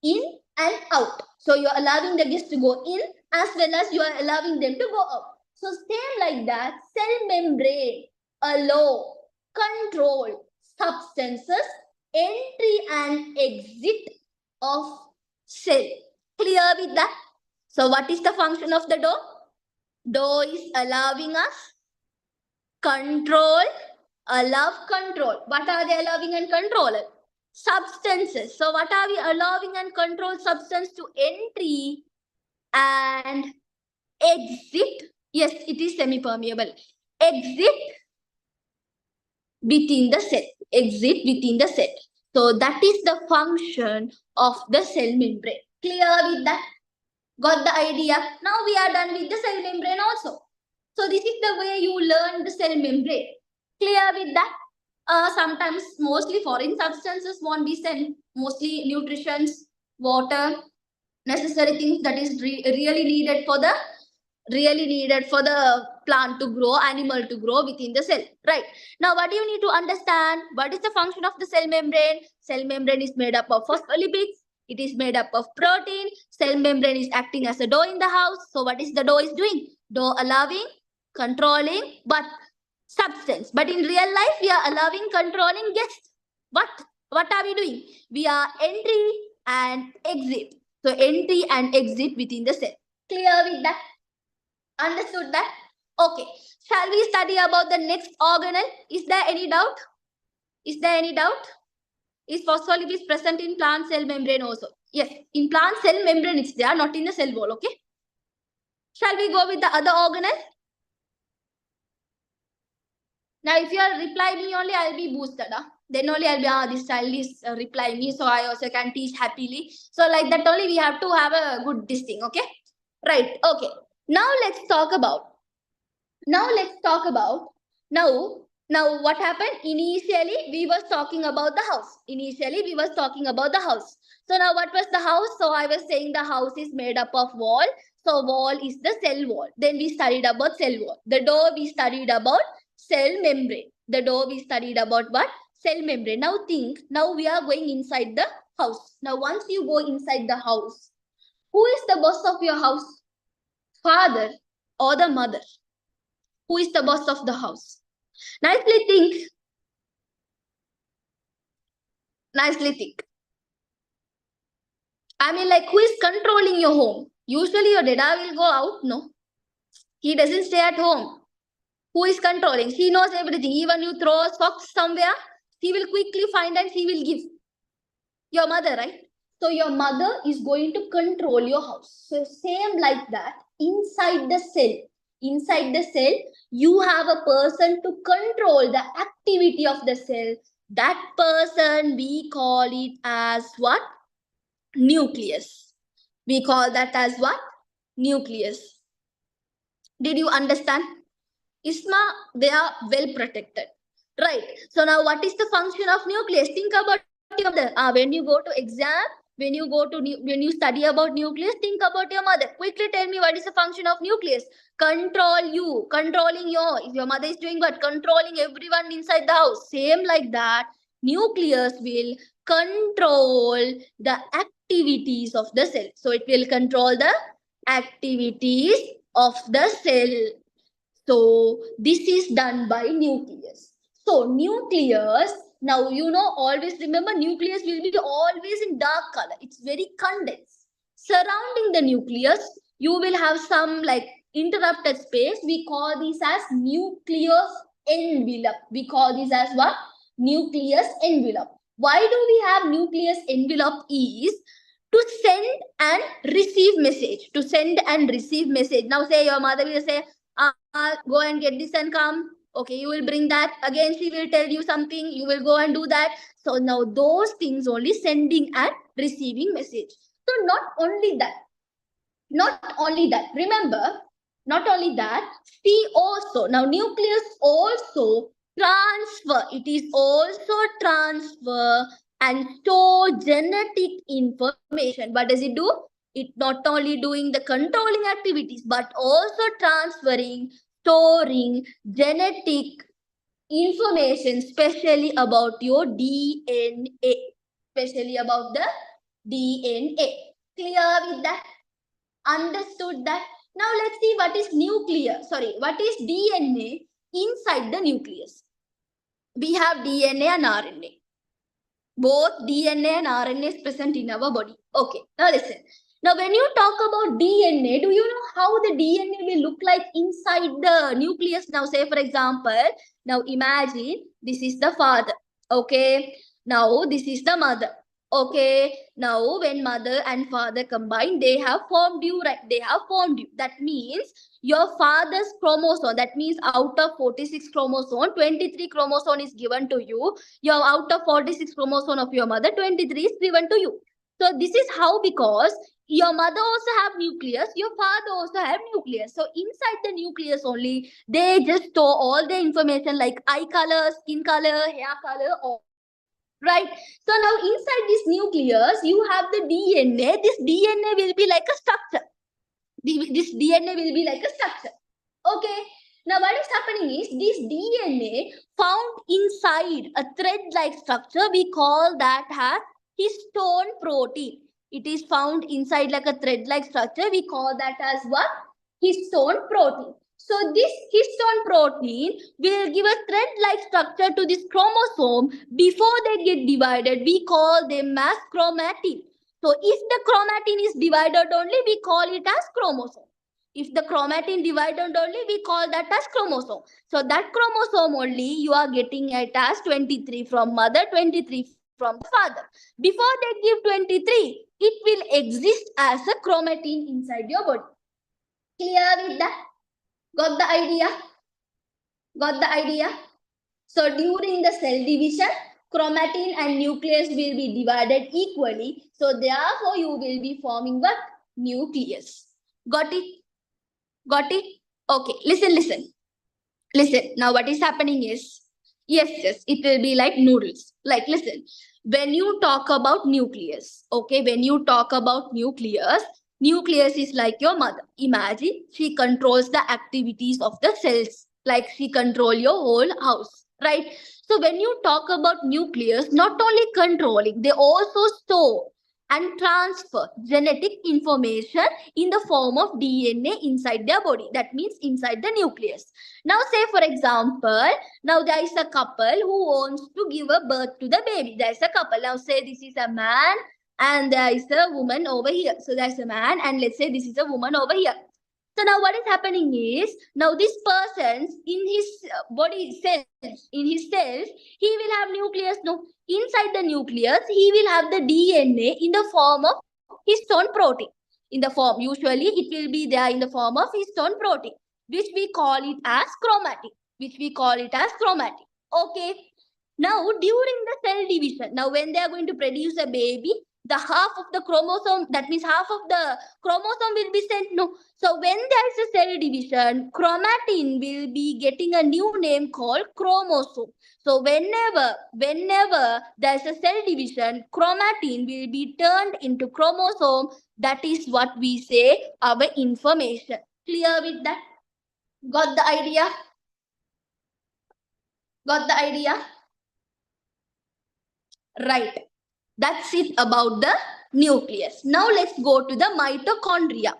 in and out. So you are allowing the guests to go in as well as you are allowing them to go out. So same like that, cell membrane allow, control substances entry and exit of cell. Clear with that? So what is the function of the door? Door is allowing us control, allow, control. What are they allowing and control? Substances. So what are we allowing and control substance to entry and exit? Yes, it is semi-permeable. Exit within the cell. Exit within the cell. So that is the function of the cell membrane. Clear with that? Got the idea? Now we are done with the cell membrane also. So this is the way you learn the cell membrane. Clear with that? Sometimes mostly foreign substances won't be sent. Mostly nutrition, water, necessary things that is really needed for the plant to grow, animal to grow within the cell. Right. Now, what do you need to understand? What is the function of the cell membrane? Cell membrane is made up of phospholipids. It is made up of protein. Cell membrane is acting as a door in the house. So what is the door is doing? Door allowing, controlling, but substance. But in real life, we are allowing, controlling guests. What are we doing? We are entry and exit. So entry and exit within the cell. Clear with that? Understood that? Okay. Shall we study about the next organelle? Is there any doubt? Is there any doubt? Is phospholipids present in plant cell membrane also? Yes. In plant cell membrane it's there, not in the cell wall. Okay. Shall we go with the other organelle? Now, if you are replying me only, I'll be boosted. Then only I'll be, this child is replying me, so I also can teach happily. So like that only we have to have a good this thing. Okay. Right. Okay. Now let's talk about. Now what happened? Initially, we was talking about the house. So now what was the house? So I was saying the house is made up of wall. So wall is the cell wall. Then we studied about cell wall. The door we studied about cell membrane. What? Cell membrane. Now think, now we are going inside the house. Now once you go inside the house, who is the boss of your house? Father or the mother? Who is the boss of the house? Nicely think. I mean, like, who is controlling your home? Usually your dada will go out, no? He doesn't stay at home. Who is controlling? He knows everything. Even you throw socks somewhere, he will quickly find and he will give. Your mother, right? So your mother is going to control your house. So same like that, inside the cell, you have a person to control the activity of the cell. That person, we call it as what? Nucleus. We call that as what? Nucleus. Did you understand? Isma, they are well protected. Right. So now what is the function of nucleus? Think about your mother. When you go to exam, when you study about nucleus, think about your mother. Quickly tell me what is the function of nucleus? Controlling if your mother is doing what? Controlling everyone inside the house. Same like that, nucleus will control the activities of the cell. So it will control the activities of the cell. So this is done by nucleus. So nucleus, now always remember nucleus will be always in dark color. It's very condensed. Surrounding the nucleus, you will have some like interrupted space. We call this as nucleus envelope. We call this as what? Nucleus envelope. Why do we have nucleus envelope? Is to send and receive message. Now say your mother will say, go and get this and come. Okay, you will bring that. Again, she will tell you something. You will go and do that. So now those things only sending and receiving message. So not only that, remember, not only that, see also, now nucleus also transfer, it is also transfer and store genetic information. What does it do? It not only doing the controlling activities, but also transferring, storing genetic information, especially about your DNA, especially about the DNA. Clear with that? Understood that? Now let's see what is what is DNA inside the nucleus. We have DNA and RNA. Both DNA and RNA is present in our body. Okay, now listen. Now when you talk about DNA, do you know how the DNA will look like inside the nucleus? Now say for example, now imagine this is the father. Okay, now this is the mother. Okay, now when mother and father combine, they have formed you, right? They have formed you. That means your father's chromosome, that means out of 46 chromosome, 23 chromosome is given to you. Your out of 46 chromosome of your mother, 23 is given to you. So this is how, because your mother also have nucleus, your father also have nucleus. So inside the nucleus only, they just store all the information like eye color, skin color, hair color, all. Right. So now inside this nucleus, you have the DNA. This DNA will be like a structure. This DNA will be like a structure. Okay. Now what is happening is this DNA found inside a thread-like structure. We call that as histone protein. It is found inside like a thread-like structure. We call that as what? Histone protein. So this histone protein will give a thread-like structure to this chromosome. Before they get divided, we call them as chromatin. So if the chromatin is divided only, we call it as chromosome. If the chromatin divided only, we call that as chromosome. So that chromosome only you are getting it as 23 from mother, 23 from the father. Before they give 23, it will exist as a chromatin inside your body. Clear with that? Got the idea? Got the idea? So during the cell division, chromatin and nucleus will be divided equally. So therefore, you will be forming what? Nucleus. Got it? Got it? Okay, listen. Now what is happening is, yes, it will be like noodles. Like, listen, when you talk about nucleus, okay, when you talk about nucleus is like your mother. Imagine she controls the activities of the cells, like she control your whole house, right? So when you talk about nucleus, not only controlling, they also store and transfer genetic information in the form of DNA inside their body. That means inside the nucleus. Now say for example, now there is a couple who wants to give a birth to the baby. There is a couple. Now say this is a man and there is a woman over here. So there's a man and let's say this is a woman over here. So now what is happening is, now this person's in his body cells, in his cells, he will have nucleus. No, inside the nucleus, he will have the DNA in the form of histone protein. In the form, usually it will be there in the form of histone protein, which we call it as chromatin. Okay. Now during the cell division, now when they are going to produce a baby, the half of the chromosome, that means half of the chromosome will be sent. No. So when there is a cell division, chromatin will be getting a new name called chromosome. So whenever there is a cell division, chromatin will be turned into chromosome. That is what we say our information. Clear with that? Got the idea? Got the idea? Right. That's it about the nucleus. Now let's go to the mitochondria.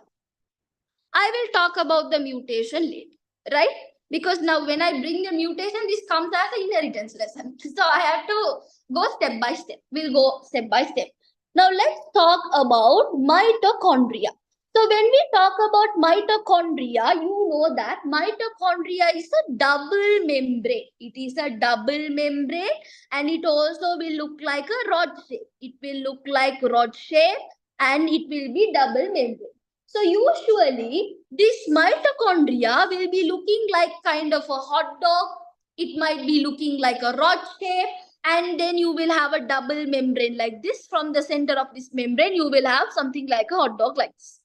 I will talk about the mutation later, right? Because now when I bring the mutation, this comes as an inheritance lesson. So I have to go step by step. We'll go step by step. Now let's talk about mitochondria. So when we talk about mitochondria, you know that mitochondria is a double membrane. It is a double membrane and it also will look like a rod shape. It will look like rod shape and it will be double membrane. So usually this mitochondria will be looking like kind of a hot dog. It might be looking like a rod shape, and then you will have a double membrane like this. From the center of this membrane, you will have something like a hot dog like this.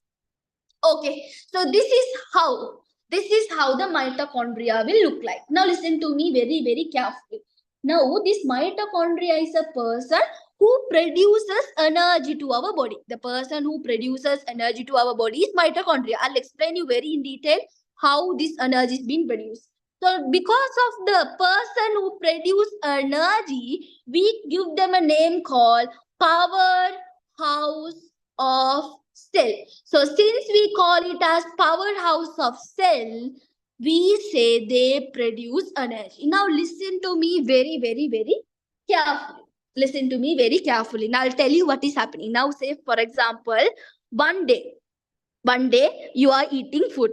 Okay, so this is how the mitochondria will look like. Now listen to me very, very carefully. Now this mitochondria is a person who produces energy to our body. The person who produces energy to our body is mitochondria. I'll explain you very in detail how this energy is being produced. So because of the person who produce energy, we give them a name called powerhouse of cell. So since we call it as powerhouse of cell, we say they produce energy. Now listen to me very, very, very carefully. Listen to me very carefully. Now I'll tell you what is happening. Now say for example, one day, you are eating food.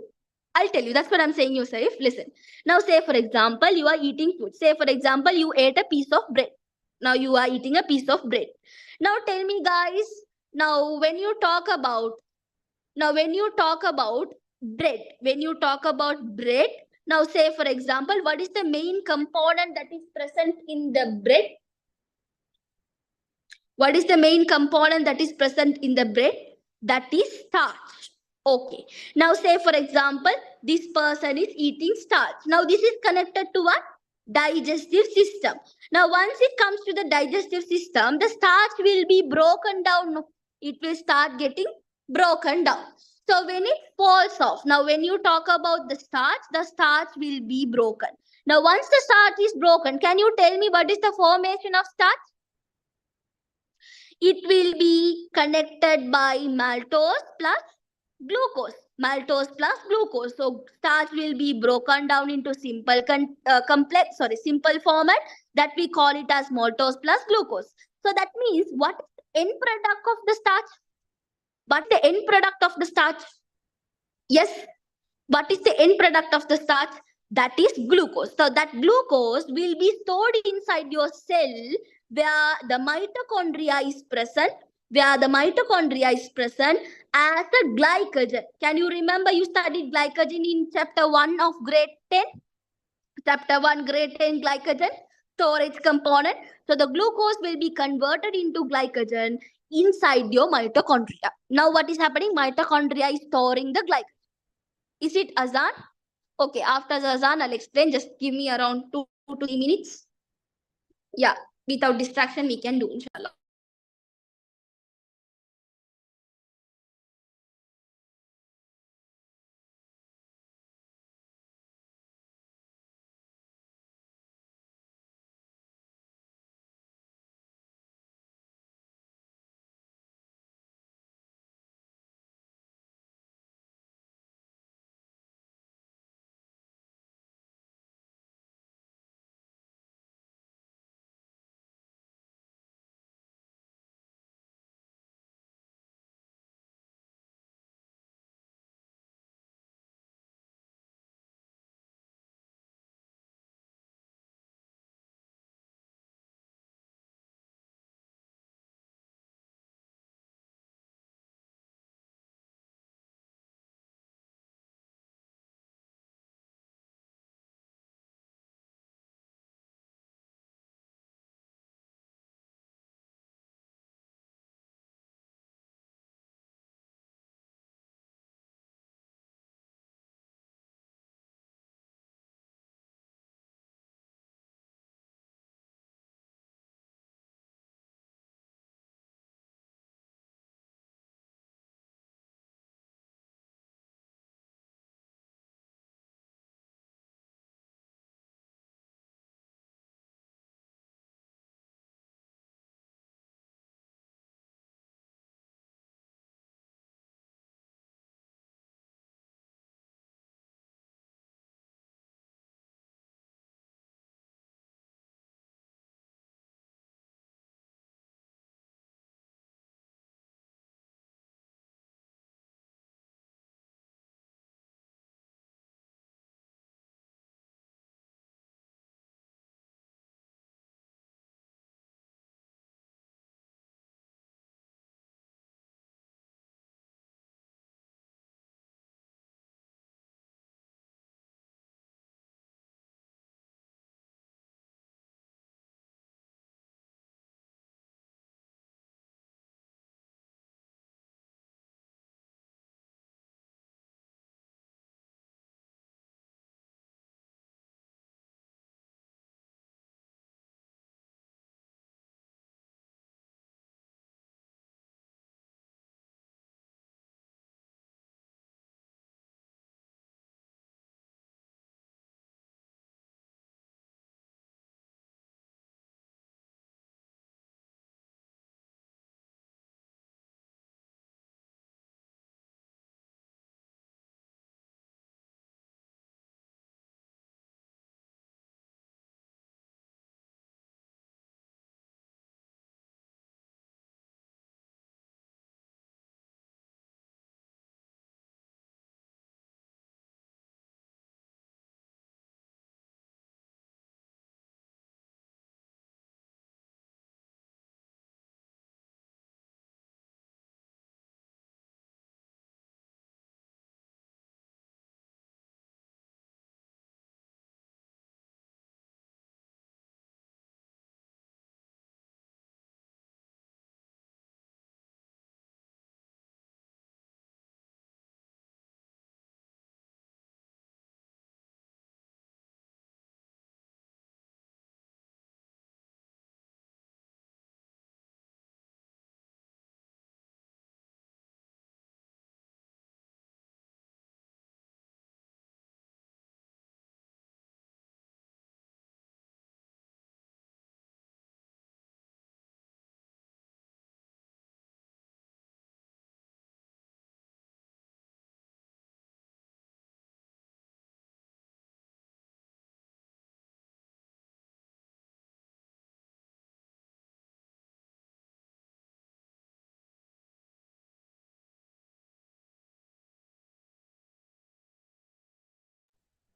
I'll tell you. That's what I'm saying, Yosef. Listen. Now say for example, you are eating food. Say for example, you ate a piece of bread. Now you are eating a piece of bread. Now tell me guys, now when you talk about when you talk about bread, now say for example, what is the main component that is present in the bread? What is the main component that is present in the bread? That is starch. Okay. Now say for example, this person is eating starch. Now this is connected to what? Digestive system. Now once it comes to the digestive system, the starch will be broken down. It will start getting broken down. So when it falls off, now when you talk about the starch will be broken. Now once the starch is broken, can you tell me what is the formation of starch? It will be connected by maltose plus glucose. Maltose plus glucose. So starch will be broken down into simple format that we call it as maltose plus glucose. So that means what is the end product of the starch? What is the end product of the starch? Yes. What is the end product of the starch? That is glucose. So that glucose will be stored inside your cell where the mitochondria is present, as a glycogen. Can you remember you studied glycogen in chapter 1 of grade 10? Chapter 1 grade 10 glycogen storage component. So the glucose will be converted into glycogen inside your mitochondria. Now what is happening? Mitochondria is storing the glycogen. Is it Azan? Okay, after the Azan, I'll explain. Just give me around 2 to 3 minutes. Yeah, without distraction, we can do, inshallah.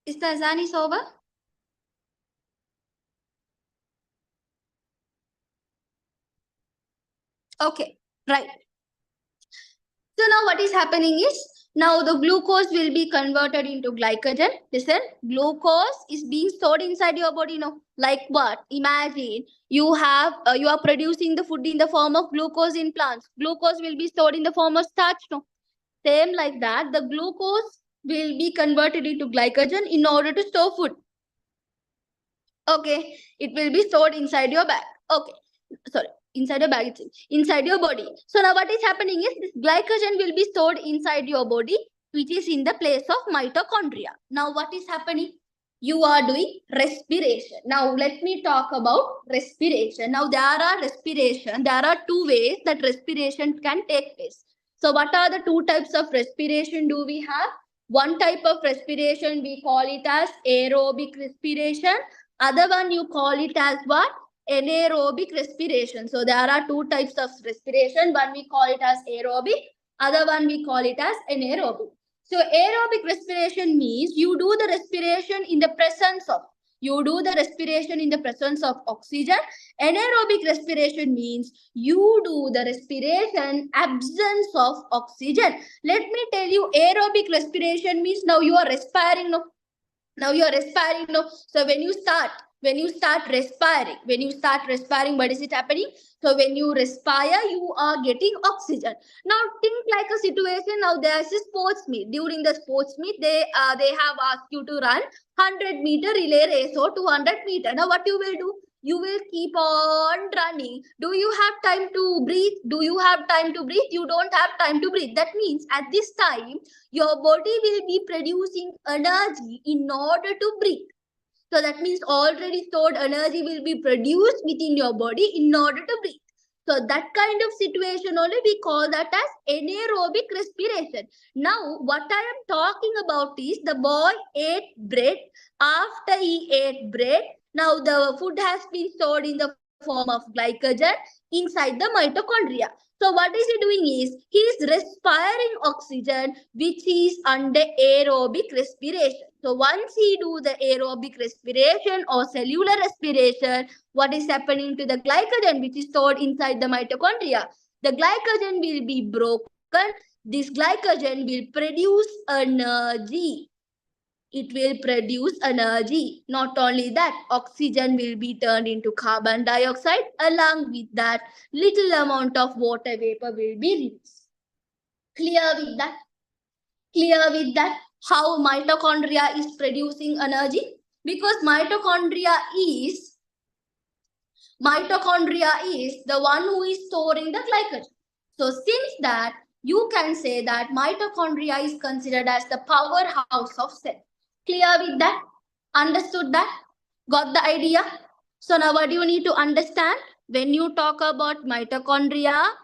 Is the azan is over? Okay, right. So now what is happening is, now the glucose will be converted into glycogen. Listen, glucose is being stored inside your body now. Like what? Imagine you are producing the food in the form of glucose in plants. Glucose will be stored in the form of starch now. Same like that, the glucose will be converted into glycogen in order to store food. Okay, it will be stored inside your bag. Okay, sorry, inside your bag, it's inside your body. So now what is happening is, this glycogen will be stored inside your body, which is in the place of mitochondria. Now what is happening? You are doing respiration. Now let me talk about respiration. Now there are two ways that respiration can take place. So what are the two types of respiration do we have? One type of respiration we call it as aerobic respiration. Other one you call it as what? Anaerobic respiration. So there are two types of respiration. One we call it as aerobic, other one we call it as anaerobic. So aerobic respiration means you do the respiration in the presence of oxygen. Anaerobic respiration means you do the respiration absence of oxygen. Let me tell you, aerobic respiration means now you are respiring. Now you are respiring. So when you start respiring, what is it happening? So when you respire, you are getting oxygen. Now think like a situation. Now there's a sports meet. During the sports meet, they have asked you to run 100-meter relay race or 200-meter. Now what you will do? You will keep on running. Do you have time to breathe? You don't have time to breathe. That means at this time, your body will be producing energy in order to breathe. So that means already stored energy will be produced within your body in order to breathe. So that kind of situation only we call that as anaerobic respiration. Now what I am talking about is, the boy ate bread. After he ate bread, now the food has been stored in the form of glycogen inside the mitochondria. So what is he doing is, he is respiring oxygen, which is under aerobic respiration. So once he do the aerobic respiration or cellular respiration, what is happening to the glycogen which is stored inside the mitochondria? The glycogen will be broken. This glycogen will produce energy. It will produce energy. Not only that, oxygen will be turned into carbon dioxide. Along with that, little amount of water vapor will be released. Clear with that? How mitochondria is producing energy? Because mitochondria is the one who is storing the glycogen. So since that, you can say that mitochondria is considered as the powerhouse of cell. Clear with that? Understood that? Got the idea? So now what do you need to understand? When you talk about mitochondria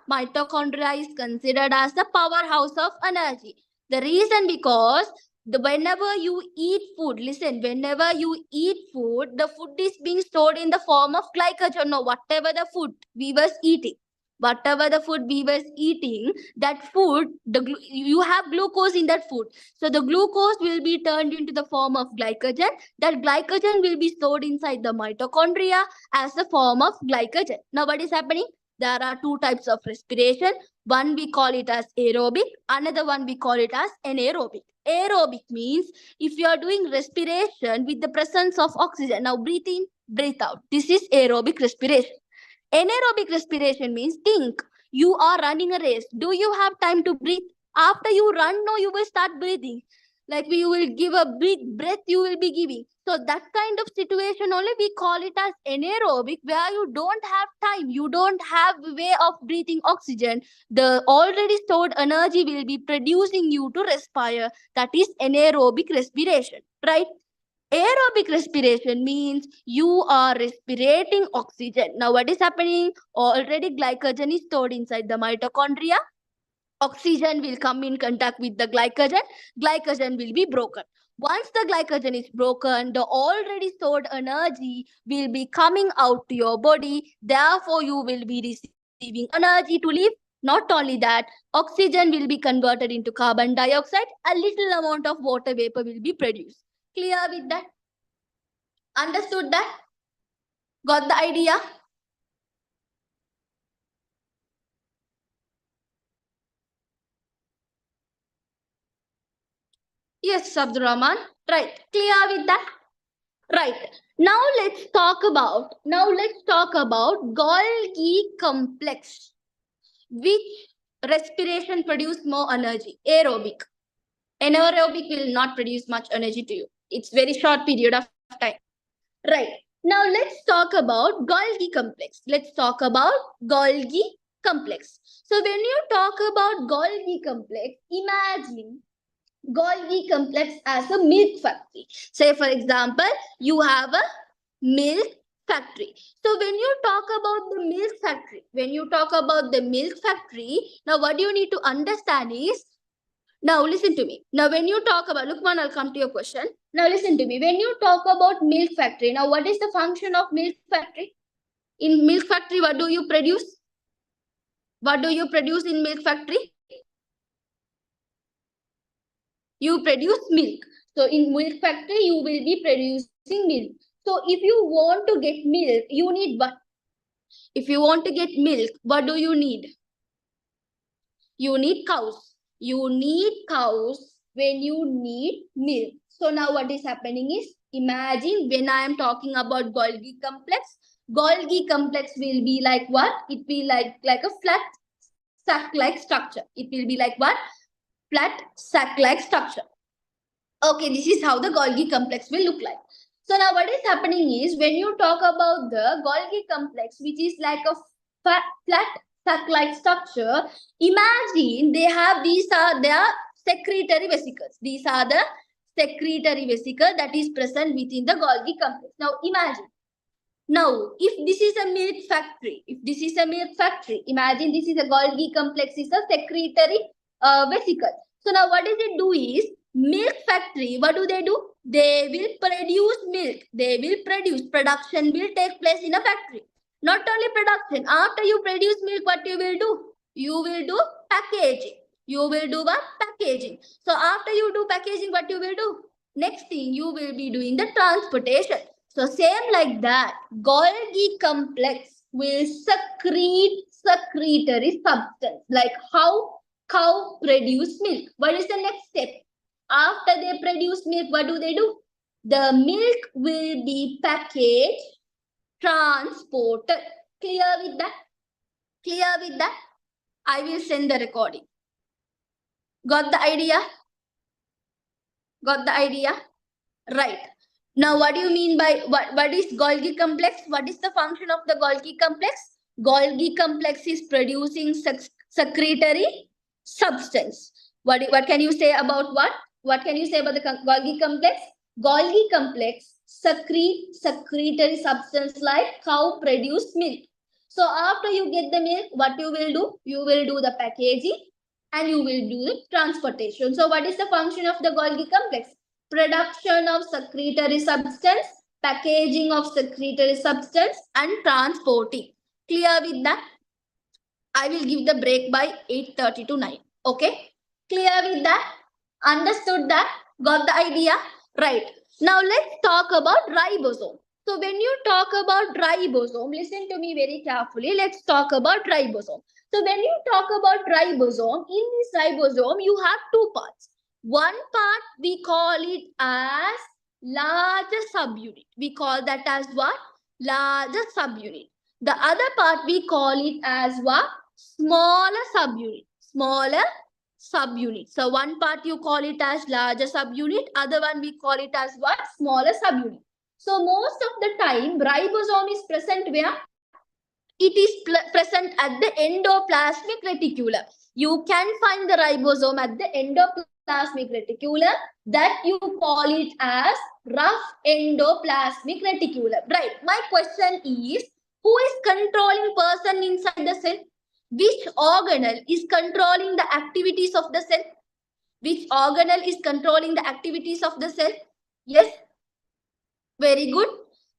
is considered as the powerhouse of energy. The reason because whenever you eat food, listen, whenever you eat food, the food is being stored in the form of glycogen. No, whatever the food we was eating, that food, you have glucose in that food. So the glucose will be turned into the form of glycogen. That glycogen will be stored inside the mitochondria as the form of glycogen. Now what is happening? There are two types of respiration. One we call it as aerobic, another one we call it as anaerobic. Aerobic means if you are doing respiration with the presence of oxygen. Now breathe in, breathe out. This is aerobic respiration. Anaerobic respiration means, think you are running a race. Do you have time to breathe? After you run, no, you will start breathing. Like you will give a big breath, you will be giving. So that kind of situation only we call it as anaerobic, where you don't have time, you don't have way of breathing oxygen. The already stored energy will be producing you to respire. That is anaerobic respiration, right? Aerobic respiration means you are respirating oxygen. Now what is happening? Already glycogen is stored inside the mitochondria. Oxygen will come in contact with the glycogen. Glycogen will be broken. Once the glycogen is broken, the already stored energy will be coming out to your body. Therefore, you will be receiving energy to live. Not only that, oxygen will be converted into carbon dioxide. A little amount of water vapor will be produced. Clear with that? Understood that? Got the idea? Yes, Abdurrahman. Right. Clear with that? Right. Now let's talk about Golgi complex. Which respiration produce more energy? Aerobic. Anaerobic will not produce much energy to you. It's very short period of time. Right. Now let's talk about Golgi complex. Let's talk about Golgi complex. So when you talk about Golgi complex, imagine Golgi complex as a milk factory. Say for example, you have a milk factory. So when you talk about the milk factory, now what you need to understand is, now listen to me. Now when you talk about, Lukman, I'll come to your question. Now listen to me. When you talk about milk factory, now what is the function of milk factory? In milk factory, what do you produce? What do you produce in milk factory? You produce milk. So in milk factory, you will be producing milk. So if you want to get milk, you need what? If you want to get milk, what do you need? You need cows. You need cows when you need milk. So now what is happening is, imagine when I am talking about Golgi complex will be like what? It will be like a flat sack-like structure. It will be like what? Flat sack-like structure. Okay, this is how the Golgi complex will look like. So now what is happening is, when you talk about the Golgi complex, which is like a flat sac-like structure, imagine these are their secretory vesicles. These are the secretory vesicle that is present within the Golgi complex. Now imagine. Now, if this is a milk factory, imagine this is a Golgi complex is a secretory vesicle. So now what does it do is, milk factory, what do? They will produce milk. Production will take place in a factory. Not only production, after you produce milk, what you will do? You will do packaging. You will do what? Packaging. So after you do packaging, what you will do? Next thing, you will be doing the transportation. So same like that, Golgi complex will secrete secretory substance. Like how cow produce milk. What is the next step? After they produce milk, what do? The milk will be packaged, transported. Clear with that? I will send the recording. Got the idea? Right. Now, what do you mean by what is Golgi complex? What is the function of the Golgi complex? Golgi complex is producing secretory substance. What can you say about what? What can you say about the Golgi complex? Golgi complex secrete secretory substance like cow produce milk. So after you get the milk, what you will do? You will do the packaging and you will do the transportation. So what is the function of the Golgi complex? Production of secretory substance, packaging of secretory substance, and transporting. Clear with that? I will give the break by 8:30 to 9. Okay? Clear with that? Understood that? Got the idea? Right. Now let's talk about ribosome. So when you talk about ribosome, listen to me very carefully. Let's talk about ribosome. So when you talk about ribosome, in this ribosome, you have two parts. One part we call it as larger subunit. We call that as what? Larger subunit. The other part we call it as what? Smaller subunit. So one part you call it as larger subunit, other one we call it as what? Smaller subunit. So most of the time ribosome is present where? It is present at the endoplasmic reticulum. You can find the ribosome at the endoplasmic reticulum, that you call it as rough endoplasmic reticulum. Right. My question is, who is controlling person inside the cell? Which organelle is controlling the activities of the cell? Which organelle is controlling the activities of the cell? Yes. Very good.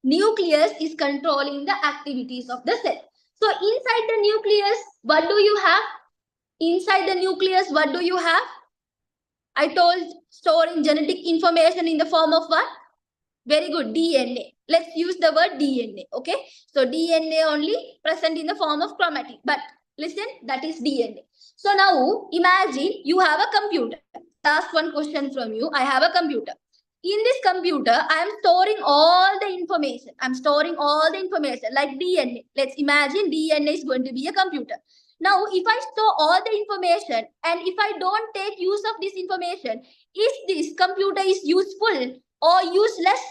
Nucleus is controlling the activities of the cell. So inside the nucleus, what do you have? Inside the nucleus, what do you have? I told storing genetic information in the form of what? Very good, DNA. Let's use the word DNA. Okay, so DNA only present in the form of chromatin. But listen, that is DNA. So now imagine you have a computer. Ask one question from you. I have a computer. In this computer, I am storing all the information. I'm storing all the information like DNA. Let's imagine DNA is going to be a computer. Now, if I store all the information and if I don't take use of this information, is this computer is useful or useless?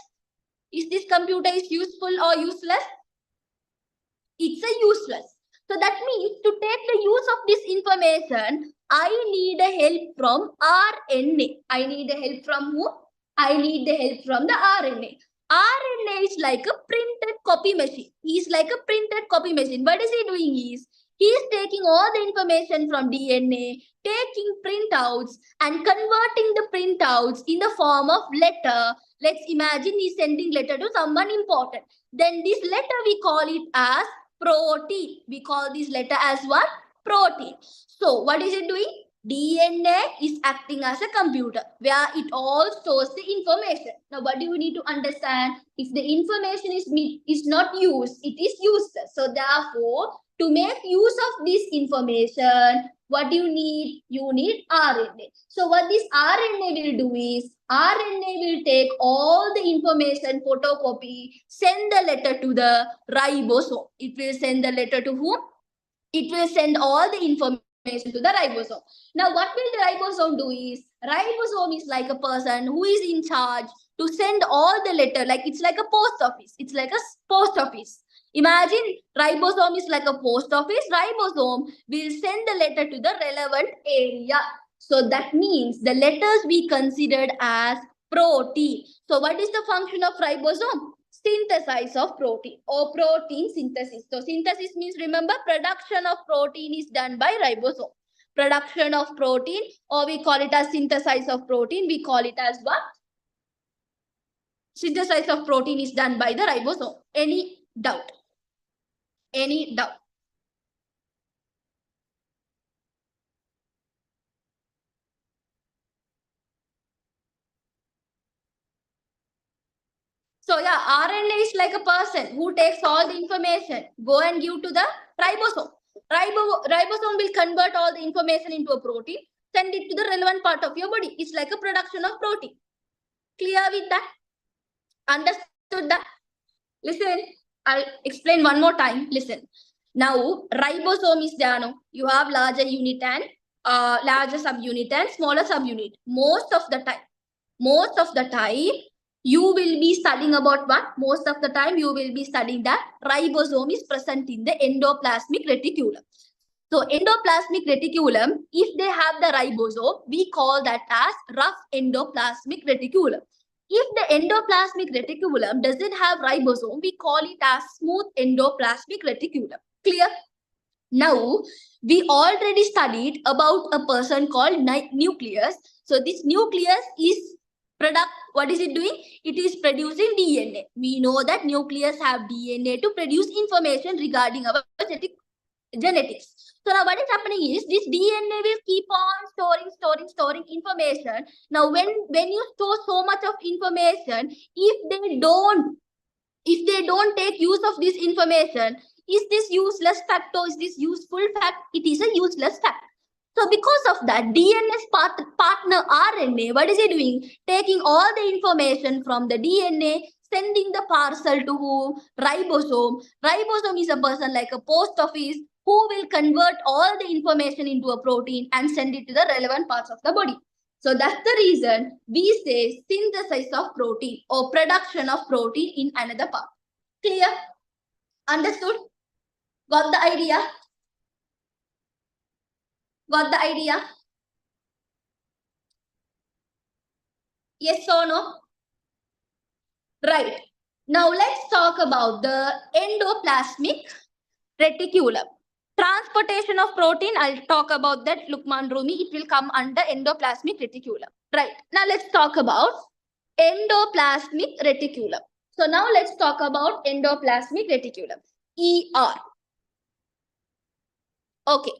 Is this computer is useful or useless? It's a useless. So that means to take the use of this information, I need a help from RNA. I need a help from who? I need the help from the RNA. RNA is like a printed copy machine. He is like a printed copy machine. What is he doing is, he is taking all the information from DNA, taking printouts and converting the printouts in the form of letter. Let's imagine he's sending letter to someone important. Then this letter we call it as protein. We call this letter as what? Protein. So what is it doing? DNA is acting as a computer where it all stores the information. Now what do you need to understand? If the information is not used, it is useless. So therefore, to make use of this information, what do you need? You need RNA. So what this RNA will do is, RNA will take all the information, photocopy, send the letter to the ribosome. It will send the letter to whom? It will send all the information to the ribosome. Now, what will the ribosome do is, ribosome is like a person who is in charge to send all the letter, like it's like a post office. It's like a post office. Imagine ribosome is like a post office. Ribosome will send the letter to the relevant area. So that means the letters we considered as protein. So what is the function of ribosome? Synthesis of protein or protein synthesis. So synthesis means, remember, production of protein is done by ribosome. Production of protein, or we call it as synthesis of protein. We call it as what? Synthesis of protein is done by the ribosome. Any doubt? Any doubt? So yeah, RNA is like a person who takes all the information, go and give to the ribosome. Ribosome will convert all the information into a protein, send it to the relevant part of your body. It's like a production of protein. Clear with that? Understood that? Listen, I'll explain one more time. Listen. Now, ribosome is there. No? You have larger unit and larger subunit and smaller subunit. Most of the time, you will be studying about what? Most of the time, you will be studying that ribosome is present in the endoplasmic reticulum. So endoplasmic reticulum, if they have the ribosome, we call that as rough endoplasmic reticulum. If the endoplasmic reticulum doesn't have ribosome, we call it as smooth endoplasmic reticulum. Clear? Now, we already studied about a person called nucleus. So this nucleus is what is it doing? It is producing DNA. We know that nucleus have DNA to produce information regarding our genetics. So now what is happening is, this DNA will keep on storing information. Now when you store so much of information, if they don't take use of this information, is this useless fact or is this useful fact? It is a useless fact. So because of that, DNA's partner RNA, what is it doing? Taking all the information from the DNA, sending the parcel to who? Ribosome. Ribosome is a person like a post office who will convert all the information into a protein and send it to the relevant parts of the body. So that's the reason we say synthesis of protein or production of protein in another part. Clear? Understood? Got the idea? Got the idea? Yes or no? Right. Now let's talk about the endoplasmic reticulum. Transportation of protein, I'll talk about that, Lukman Rumi. It will come under endoplasmic reticulum. Right. Now let's talk about endoplasmic reticulum. So now let's talk about endoplasmic reticulum. ER. Okay.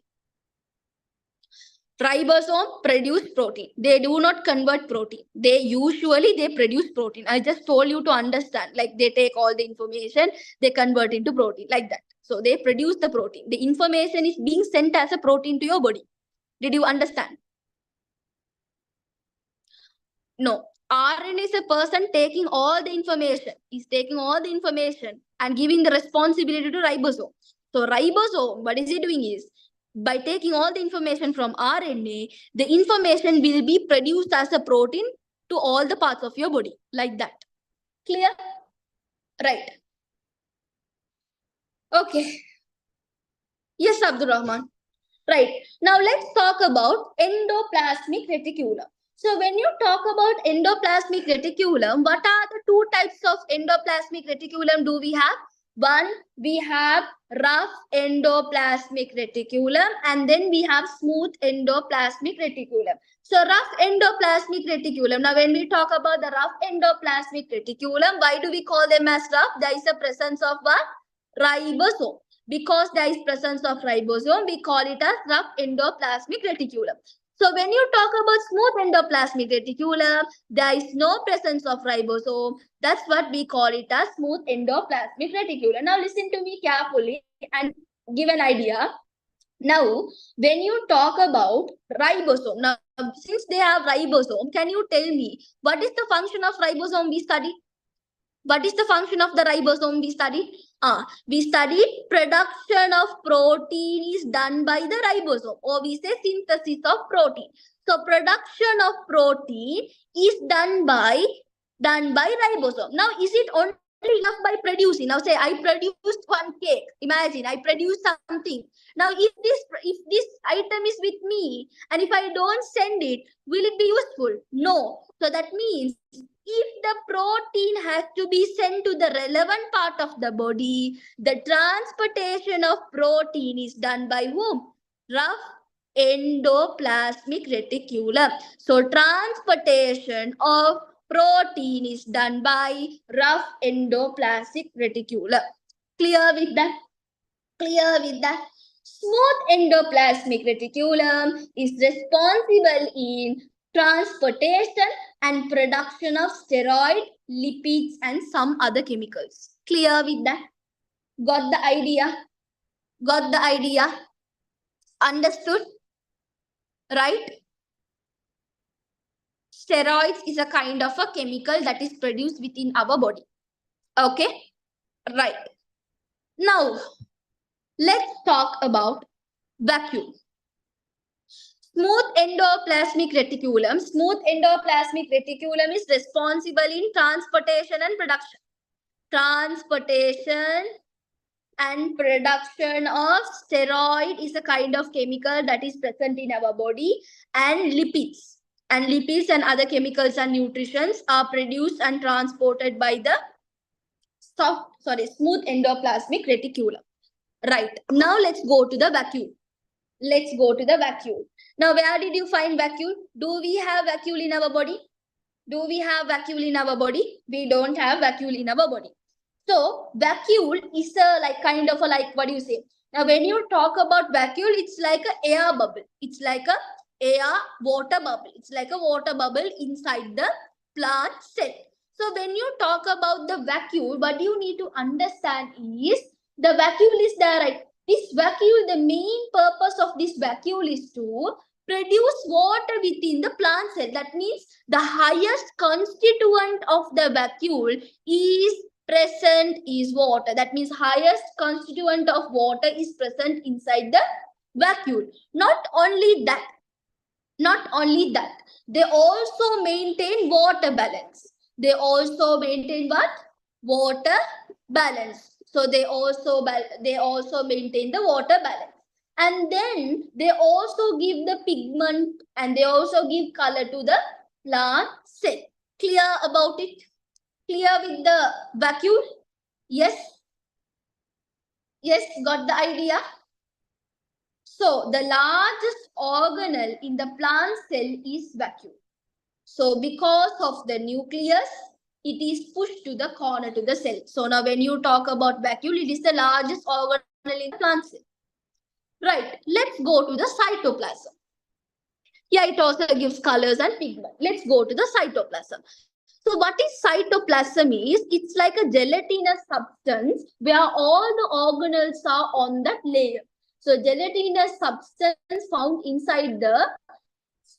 Ribosome produce protein. They do not convert protein. They usually produce protein. I just told you to understand. Like they take all the information, they convert into protein like that. So they produce the protein. The information is being sent as a protein to your body. Did you understand? No. RNA is a person taking all the information. He's taking all the information and giving the responsibility to ribosome. So ribosome, what is he doing is, by taking all the information from RNA, the information will be produced as a protein to all the parts of your body. Like that. Clear? Right. Okay. Yes, Abdul Rahman. Right. Now let's talk about endoplasmic reticulum. So when you talk about endoplasmic reticulum, what are the two types of endoplasmic reticulum do we have? One, we have rough endoplasmic reticulum, and then we have smooth endoplasmic reticulum. So rough endoplasmic reticulum. Now when we talk about the rough endoplasmic reticulum, why do we call them as rough? There is a presence of what? Ribosome. Because there is presence of ribosome, we call it as rough endoplasmic reticulum. So when you talk about smooth endoplasmic reticulum, there is no presence of ribosome. That's what we call it as smooth endoplasmic reticulum. Now listen to me carefully and give an idea. Now, when you talk about ribosome, now since they have ribosome, can you tell me what is the function of ribosome we study? What is the function of the ribosome we studied? We studied production of protein is done by the ribosome, or we say synthesis of protein. So production of protein is done by ribosome. Now, is it only enough by producing? Now say I produced one cake. Imagine I produced something. Now if this item is with me and if I don't send it, will it be useful? No. So that means if the protein has to be sent to the relevant part of the body, the transportation of protein is done by whom? Rough endoplasmic reticulum. So transportation of protein is done by rough endoplasmic reticulum. Clear with that? Clear with that? Smooth endoplasmic reticulum is responsible in transportation and production of steroid, lipids, and some other chemicals. Clear with that? Got the idea? Got the idea? Understood? Right? Steroids is a kind of a chemical that is produced within our body. Okay? Right. Now, let's talk about vacuole. Smooth endoplasmic reticulum. Smooth endoplasmic reticulum is responsible in transportation and production. Transportation and production of steroid is a kind of chemical that is present in our body, and lipids. And lipids and other chemicals and nutrients are produced and transported by the smooth endoplasmic reticulum. Right. Now let's go to the vacuole. Let's go to the vacuole. Now, where did you find vacuole? Do we have vacuole in our body? Do we have vacuole in our body? We don't have vacuole in our body. So, vacuole is a kind of a what do you say? Now, when you talk about vacuole, it's like an air bubble. It's like a air water bubble. It's like a water bubble inside the plant cell. So, when you talk about the vacuole, what you need to understand is the vacuole is there, right? This vacuole, the main purpose of this vacuole is to produce water within the plant cell. That means the highest constituent of the vacuole is present is water. That means highest constituent of water is present inside the vacuole. Not only that, they also maintain water balance. They also maintain what? Water balance. So they also maintain the water balance. And then they also give the pigment and they also give color to the plant cell. Clear about it? Clear with the vacuole? Yes? Yes, got the idea? So the largest organelle in the plant cell is vacuole. So because of the nucleus, it is pushed to the corner to the cell. So now when you talk about vacuole, it is the largest organelle in the plant cell. Right, let's go to the cytoplasm. Yeah, it also gives colors and pigment. Let's go to the cytoplasm. So what is cytoplasm is, it's like a gelatinous substance where all the organelles are on that layer. So gelatinous substance found inside the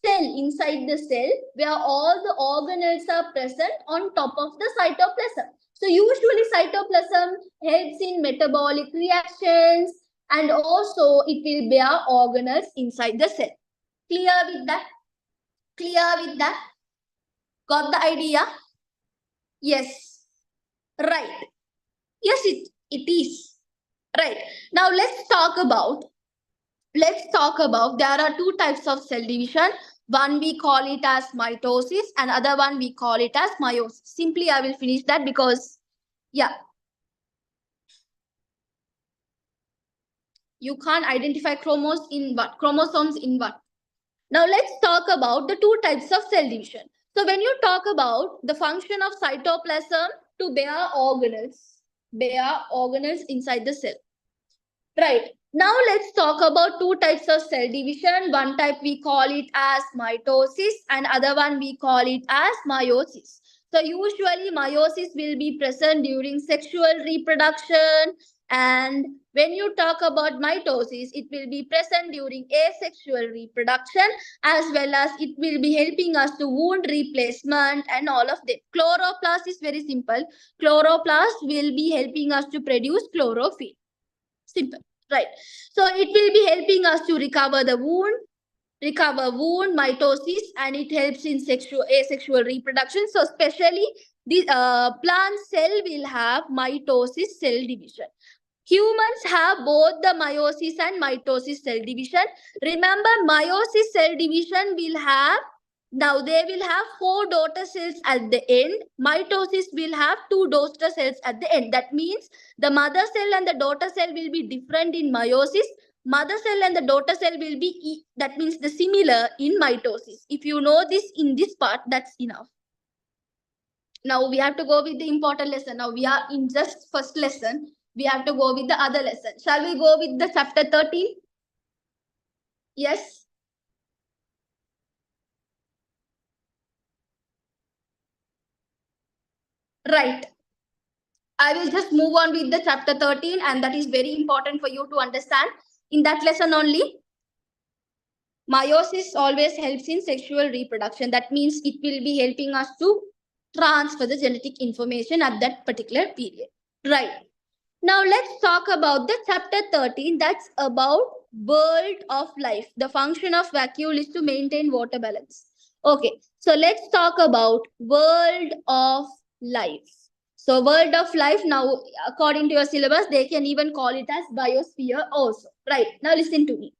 cell where all the organelles are present on top of the cytoplasm. So usually cytoplasm helps in metabolic reactions, and also it will bear organelles inside the cell. Clear with that? Clear with that? Got the idea? Yes. Right. Yes, it is. Right. Now let's talk about there are two types of cell division. One we call it as mitosis, and other one we call it as meiosis. Simply I will finish that because yeah, you can't identify chromosomes in what. Now let's talk about the two types of cell division. So when you talk about the function of cytoplasm to bear organelles inside the cell. Right. Now let's talk about two types of cell division. One type we call it as mitosis, and other one we call it as meiosis. So usually meiosis will be present during sexual reproduction, and when you talk about mitosis, it will be present during asexual reproduction, as well as it will be helping us to wound replacement and all of them. Chloroplast is very simple. Chloroplast will be helping us to produce chlorophyll. Simple, right? So it will be helping us to recover wound, mitosis, and it helps in asexual reproduction. So especially the plant cell will have mitosis cell division. Humans have both the meiosis and mitosis cell division. Remember, meiosis cell division will have, now they will have 4 daughter cells at the end. Mitosis will have 2 daughter cells at the end. That means the mother cell and the daughter cell will be different in meiosis. Mother cell and the daughter cell will be, that means the similar in mitosis. If you know this in this part, that's enough. Now we have to go with the important lesson. Now we are in just first lesson. We have to go with the other lesson. Shall we go with the chapter 13? Yes. Right. I will just move on with the chapter 13, and that is very important for you to understand. In that lesson only, meiosis always helps in sexual reproduction. That means it will be helping us to transfer the genetic information at that particular period. Right. Now let's talk about the chapter 13. That's about world of life. The function of vacuole is to maintain water balance. Okay, so let's talk about world of life. So world of life, now according to your syllabus, they can even call it as biosphere also. Right, now listen to me.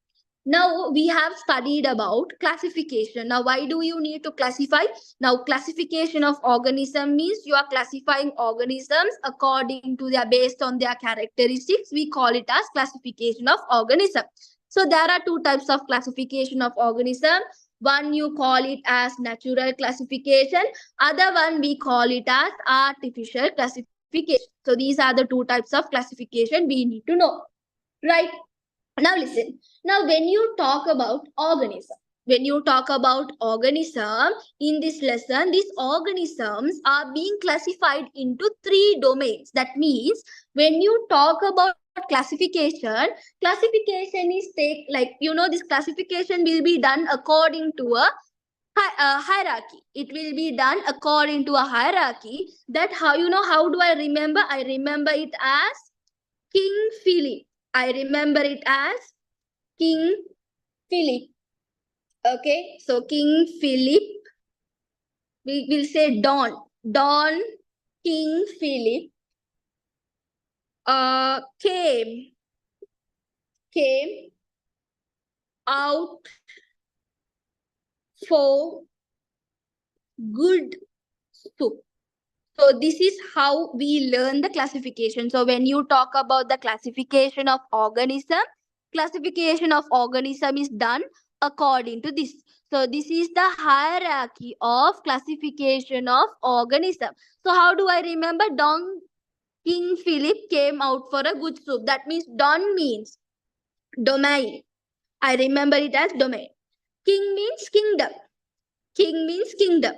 Now we have studied about classification. Now why do you need to classify? Now classification of organism means you are classifying organisms according to their, based on their characteristics. We call it as classification of organism. So there are two types of classification of organism. One you call it as natural classification. Other one we call it as artificial classification. So these are the two types of classification we need to know. Right? Now listen. Now when you talk about organism, in this lesson, these organisms are being classified into 3 domains. That means when you talk about classification is this classification will be done according to a hierarchy. It will be done according to a hierarchy. That how do I remember? I remember it as King Philip. I remember it as King Philip. Okay, so King Philip, we will say Don King Philip came out for good soup. So this is how we learn the classification. So when you talk about the classification of organism is done according to this. So this is the hierarchy of classification of organism. So how do I remember? King Philip came out for a good soup. That means Don means domain. I remember it as domain. King means kingdom. King means kingdom.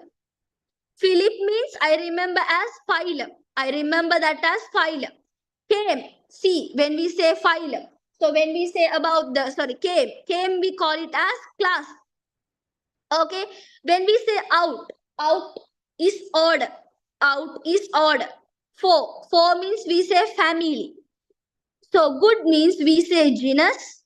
Philip means I remember as phylum. I remember that as phylum. Came. See, when we say phylum. So when we say about the, came we call it as class. Okay. When we say out is order. Out is order. Four means we say family. So good means we say genus,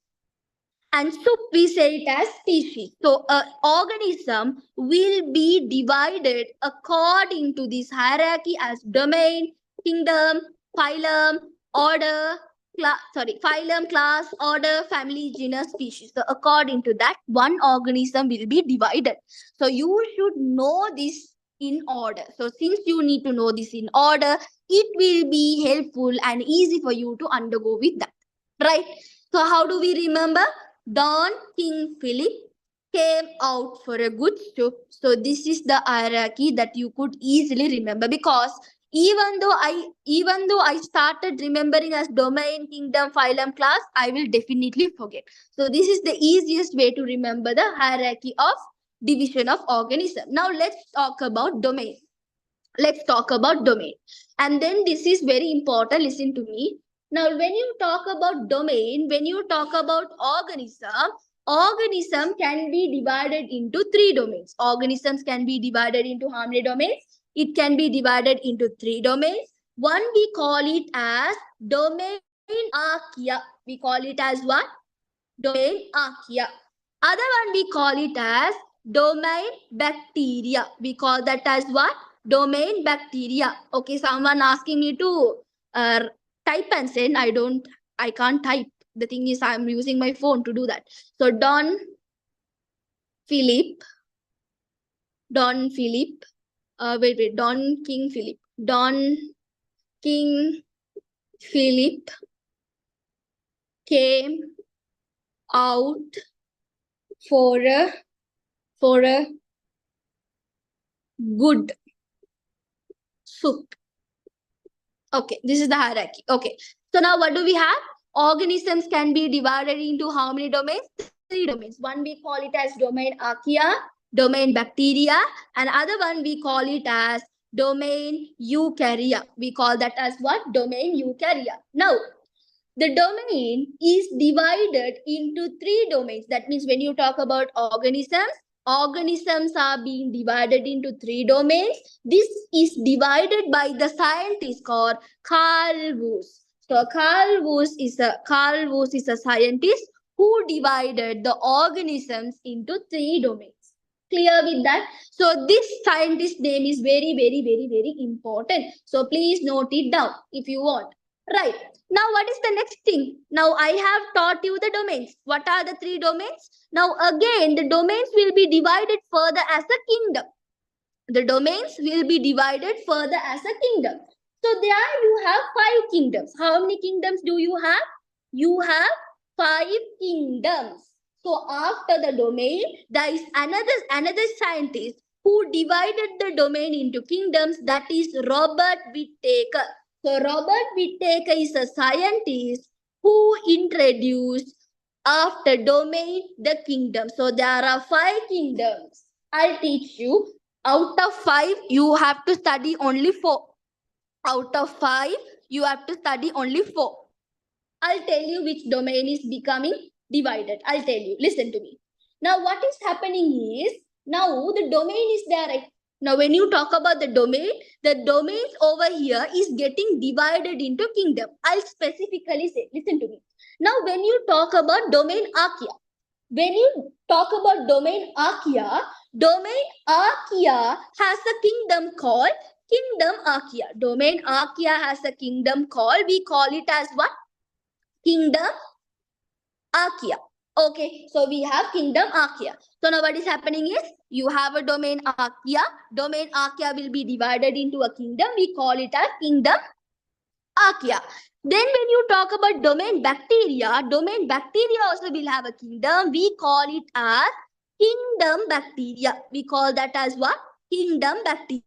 and soup we say it as species. So an organism will be divided according to this hierarchy as domain, kingdom, phylum, order, phylum, class, order, family, genus, species. So according to that, one organism will be divided. So you should know this in order. So since you need to know this in order, it will be helpful and easy for you to undergo with that. Right? So how do we remember? Don King Philip came out for a good soup. So this is the hierarchy that you could easily remember, because even though I started remembering as domain, kingdom, phylum, class, I will definitely forget. So this is the easiest way to remember the hierarchy of division of organism. Now let's talk about domain. Let's talk about domain. And then this is very important. Listen to me. Now, when you talk about domain, when you talk about organism can be divided into three domains. Organisms can be divided into how many domains? It can be divided into three domains. One, we call it as domain archaea. We call it as what? Domain archaea. Other one we call it as domain bacteria. We call that as what? Domain bacteria. Okay, someone asking me to type and send. I can't type. The thing is, I'm using my phone to do that. So Don King Philip came out for a good soup. Okay, this is the hierarchy. Okay, so now what do we have? Organisms can be divided into how many domains? Three domains. One we call it as domain archaea, domain bacteria, and other one we call it as domain eukarya. We call that as what? Domain eukarya. Now, the domain is divided into three domains. That means when you talk about organisms are being divided into three domains. This is divided by the scientist called Carl Woese. So Carl Woese is a scientist who divided the organisms into three domains. Clear with that? So this scientist name is very, very, very, very important. So please note it down if you want. Right. Now, what is the next thing? Now, I have taught you the domains. What are the three domains? Now, again, the domains will be divided further as a kingdom. The domains will be divided further as a kingdom. So, there you have 5 kingdoms. How many kingdoms do you have? You have 5 kingdoms. So, after the domain, there is another scientist who divided the domain into kingdoms. That is Robert Whittaker. So Robert Whittaker is a scientist who introduced after domain the kingdom. So there are 5 kingdoms. I'll teach you. Out of 5, you have to study only 4. Out of 5, you have to study only 4. I'll tell you which domain is becoming divided. I'll tell you. Listen to me. Now what is happening is, now the domain is there, right? Now, when you talk about the domains over here is getting divided into kingdom. I'll specifically say, listen to me. Now, when you talk about domain archaea, domain archaea has a kingdom called kingdom archaea. Domain archaea has a kingdom called, we call it as what? Kingdom archaea. Okay, so we have kingdom archaea. So now what is happening is, you have a domain archaea. Domain archaea will be divided into a kingdom. We call it as kingdom archaea. Then when you talk about domain bacteria also will have a kingdom. We call it as kingdom bacteria. We call that as what? Kingdom bacteria.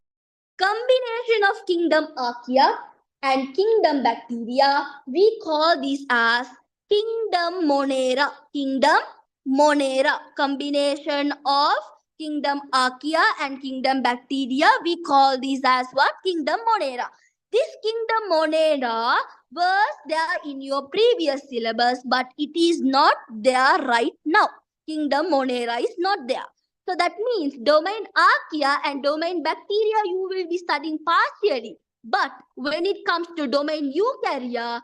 Combination of kingdom archaea and kingdom bacteria, we call this as kingdom monera. Kingdom Monera, combination of kingdom Archaea and kingdom Bacteria. We call these as what? Kingdom Monera. This kingdom Monera was there in your previous syllabus, but it is not there right now. Kingdom Monera is not there. So that means domain Archaea and domain Bacteria you will be studying partially. But when it comes to domain Eukarya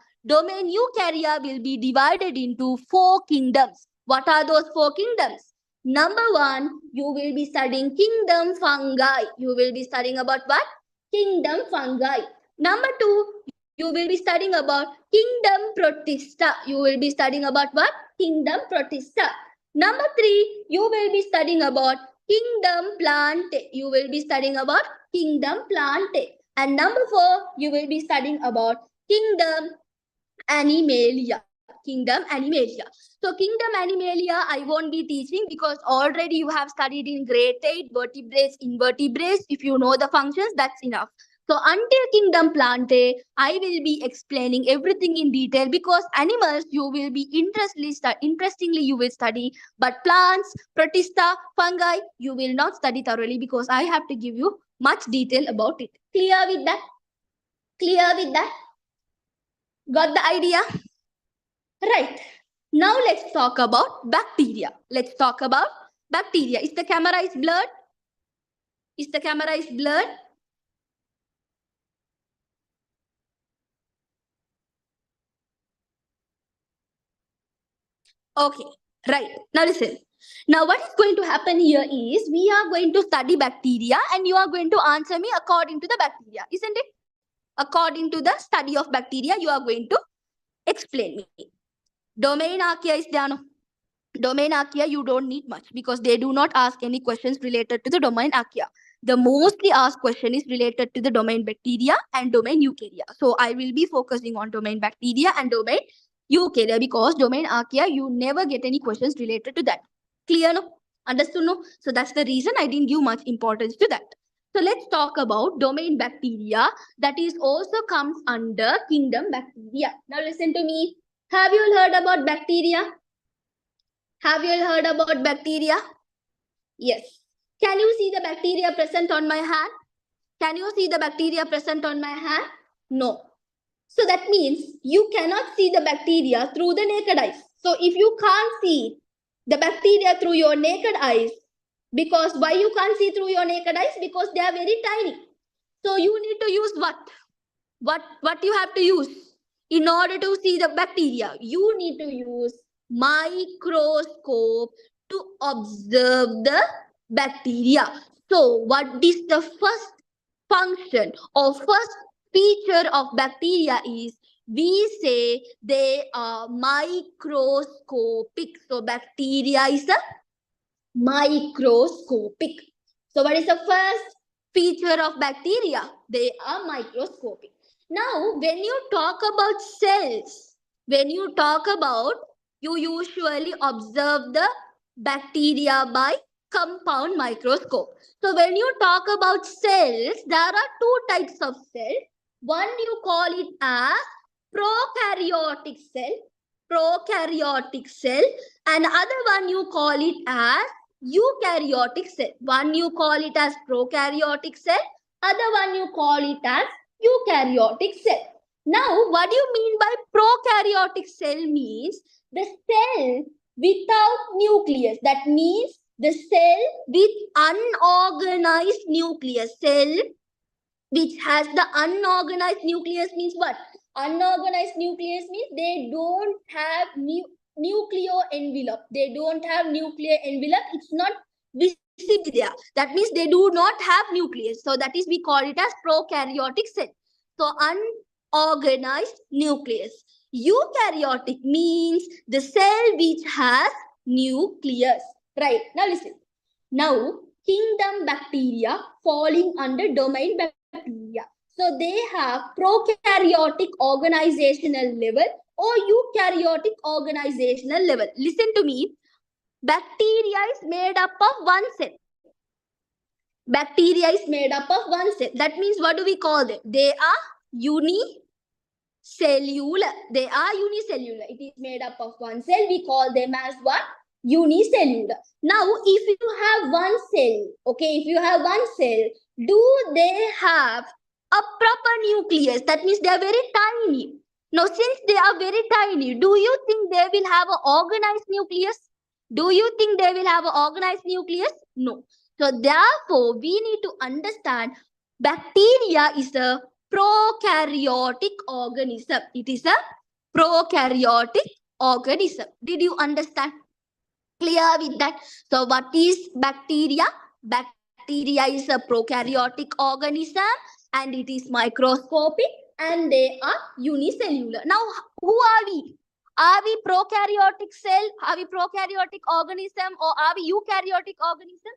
will be divided into 4 kingdoms. What are those 4 kingdoms? Number 1, you will be studying kingdom fungi. You will be studying about what? Kingdom fungi. Number 2, you will be studying about kingdom protista. You will be studying about what? Kingdom protista. Number 3, you will be studying about kingdom plante. You will be studying about kingdom plante. And number 4, you will be studying about kingdom Animalia. Kingdom Animalia. So Kingdom Animalia I won't be teaching because already you have studied in grade 8 vertebrates, invertebrates. If you know the functions, that's enough. So until Kingdom Plante, I will be explaining everything in detail because animals you will be interestingly you will study, but plants, protista, fungi you will not study thoroughly because I have to give you much detail about it. Clear with that? Clear with that? Got the idea? Right. Now let's talk about bacteria. Let's talk about bacteria. Is the camera is blurred? Is the camera is blurred? Okay. Right. Now listen. Now what is going to happen here is we are going to study bacteria and you are going to answer me according to the bacteria. Isn't it? According to the study of bacteria, you are going to explain me. Domain Archaea is there. No? Domain Archaea, you don't need much because they do not ask any questions related to the domain Archaea. The mostly asked question is related to the domain bacteria and domain eukarya. So I will be focusing on domain bacteria and domain eukarya because domain Archaea, you never get any questions related to that. Clear? No? Understood? No? So that's the reason I didn't give much importance to that. So let's talk about domain bacteria that is also comes under kingdom bacteria. Now listen to me. Have you heard about bacteria? Have you heard about bacteria? Yes. Can you see the bacteria present on my hand? Can you see the bacteria present on my hand? No. So that means you cannot see the bacteria through the naked eyes. So if you can't see the bacteria through your naked eyes, because why you can't see through your naked eyes? Because they are very tiny. So you need to use what? What you have to use in order to see the bacteria? You need to use microscope to observe the bacteria. So what is the first function or first feature of bacteria is we say they are microscopic. So bacteria is a microscopic. So what is the first feature of bacteria? They are microscopic. Now, when you talk about cells, you usually observe the bacteria by compound microscope. So when you talk about cells, there are 2 types of cells. One you call it as prokaryotic cell, and other one you call it as eukaryotic cell. One you call it as prokaryotic cell, other one you call it as eukaryotic cell. Now, what do you mean by prokaryotic cell? Means the cell without nucleus. That means the cell with unorganized nucleus. Cell which has the unorganized nucleus means what? Unorganized nucleus means they don't have nuclear envelope. They don't have nuclear envelope. It's not visible there. That means they do not have nucleus. So that is we call it as prokaryotic cell. So unorganized nucleus. Eukaryotic means the cell which has nucleus. Right. Now listen. Now kingdom bacteria falling under domain bacteria. So they have prokaryotic organizational level or eukaryotic organizational level. Listen to me. Bacteria is made up of one cell. Bacteria is made up of one cell. That means what do we call them? They are unicellular. They are unicellular. It is made up of one cell. We call them as what? Unicellular. Now, if you have one cell, okay, if you have one cell, do they have a proper nucleus? That means they are very tiny. Now, since they are very tiny, do you think they will have an organized nucleus? Do you think they will have an organized nucleus? No. So, therefore, we need to understand bacteria is a prokaryotic organism. It is a prokaryotic organism. Did you understand? Clear with that? So, what is bacteria? Bacteria is a prokaryotic organism and it is microscopic and they are unicellular. Now, who are we? Are we prokaryotic cell? Are we prokaryotic organism or are we eukaryotic organism?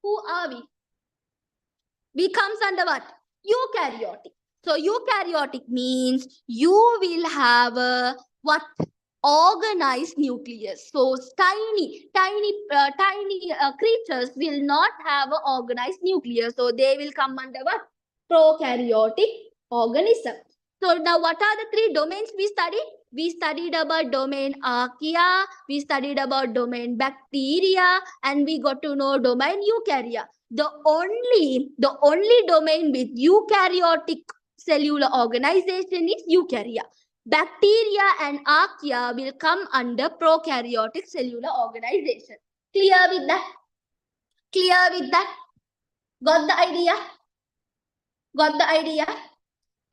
Who are we? We comes under what? Eukaryotic. So eukaryotic means you will have a what? Organized nucleus. So tiny creatures will not have an organized nucleus. So they will come under what? Prokaryotic organism. So now what are the three domains we studied? We studied about domain archaea, we studied about domain bacteria, and we got to know domain eukarya. The only domain with eukaryotic cellular organization is eukarya. Bacteria and archaea will come under prokaryotic cellular organization. Clear with that? Clear with that? Got the idea? Got the idea?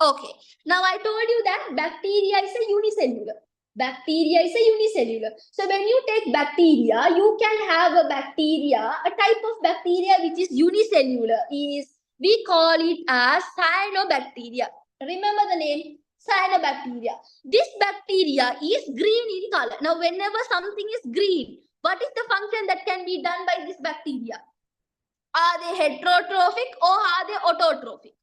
Okay. Now I told you that bacteria is a unicellular. Bacteria is a unicellular. So when you take bacteria, you can have a bacteria, a type of bacteria which is unicellular. We call it as cyanobacteria. Remember the name? Cyanobacteria. This bacteria is green in color. Now whenever something is green, what is the function that can be done by this bacteria? Are they heterotrophic or are they autotrophic?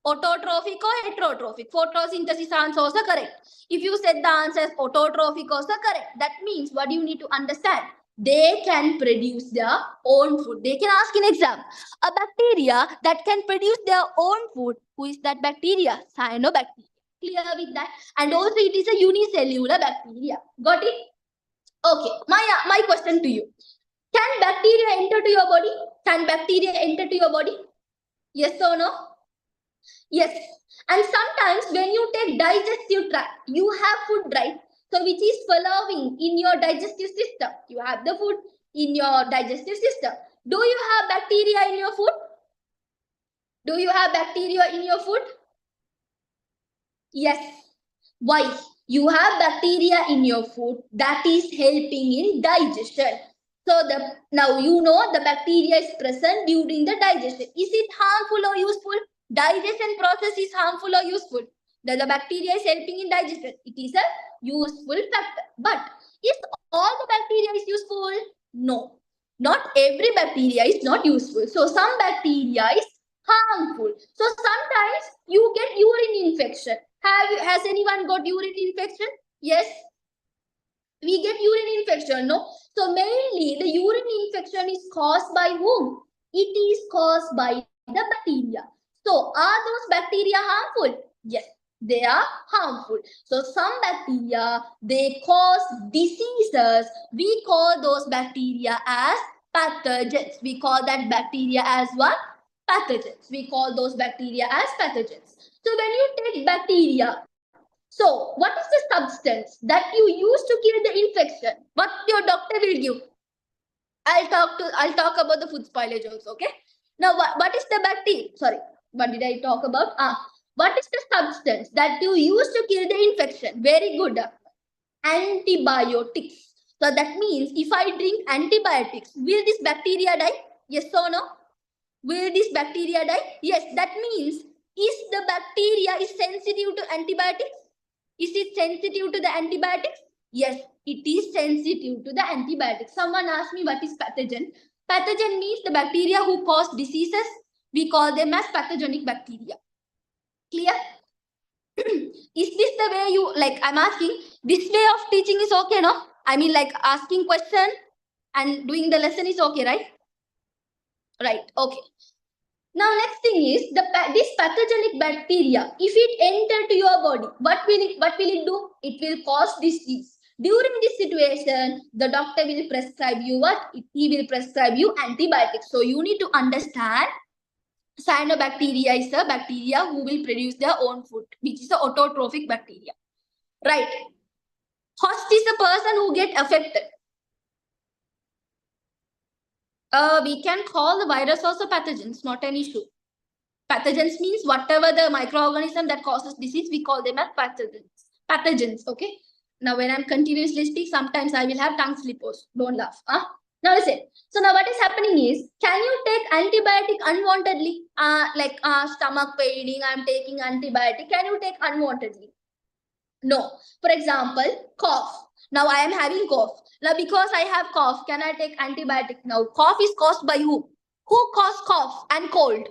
Autotrophic or heterotrophic? Photosynthesis answer also correct. If you said the answer is autotrophic also correct. That means what do you need to understand? They can produce their own food. They can ask in exam. A bacteria that can produce their own food. Who is that bacteria? Cyanobacteria. Clear with that? And also it is a unicellular bacteria. Got it? Okay. My question to you. Can bacteria enter to your body? Can bacteria enter to your body? Yes or no? Yes. And sometimes when you take digestive tract, you have food, right? So which is following in your digestive system? You have the food in your digestive system. Do you have bacteria in your food? Do you have bacteria in your food? Yes. Why? You have bacteria in your food that is helping in digestion. So now you know the bacteria is present during the digestion. Is it harmful or useful? Digestion process is harmful or useful? The bacteria is helping in digestion. It is a useful factor. But is all the bacteria is useful? No. Not every bacteria is not useful. So some bacteria is harmful. So sometimes you get urine infection. Has anyone got urine infection? Yes. We get urine infection, no? So mainly the urine infection is caused by whom? It is caused by the bacteria. So are those bacteria harmful? Yes, they are harmful. So some bacteria, they cause diseases. We call those bacteria as pathogens. We call that bacteria as what? Pathogens. We call those bacteria as pathogens. So when you take bacteria, so what is the substance that you use to kill the infection? What your doctor will give? I'll talk about the food spoilage also, okay? Now what is the bacteria? Sorry, what did I talk about? What is the substance that you use to kill the infection? Very good. Antibiotics. So that means if I drink antibiotics, will this bacteria die? Yes or no? Will this bacteria die? Yes, that means is the bacteria is sensitive to antibiotics? Is it sensitive to the antibiotics? Yes, it is sensitive to the antibiotics. Someone asked me what is pathogen. Pathogen means the bacteria who cause diseases. We call them as pathogenic bacteria. Clear? Is this the way you, like I'm asking, this way of teaching is okay, no? I mean like asking question and doing the lesson is okay, right? Right, okay. Now next thing is this pathogenic bacteria, if it enter to your body, what will it do? It will cause disease. During this situation, the doctor will prescribe you what? He will prescribe you antibiotics. So you need to understand cyanobacteria is a bacteria who will produce their own food, which is a autotrophic bacteria. Right. Host is a person who get affected. We can call the virus also pathogens, not an issue. Pathogens means whatever the microorganism that causes disease, we call them as pathogens. Pathogens, okay? Now, when I'm continuously speaking, sometimes I will have tongue slippers. Don't laugh. Now listen. So now what is happening is, can you take antibiotic unwantedly? Like stomach paining, I'm taking antibiotic. Can you take unwantedly? No. For example, cough. Now I am having cough. Now because I have cough, can I take antibiotic? Now cough is caused by who? Who caused cough and cold?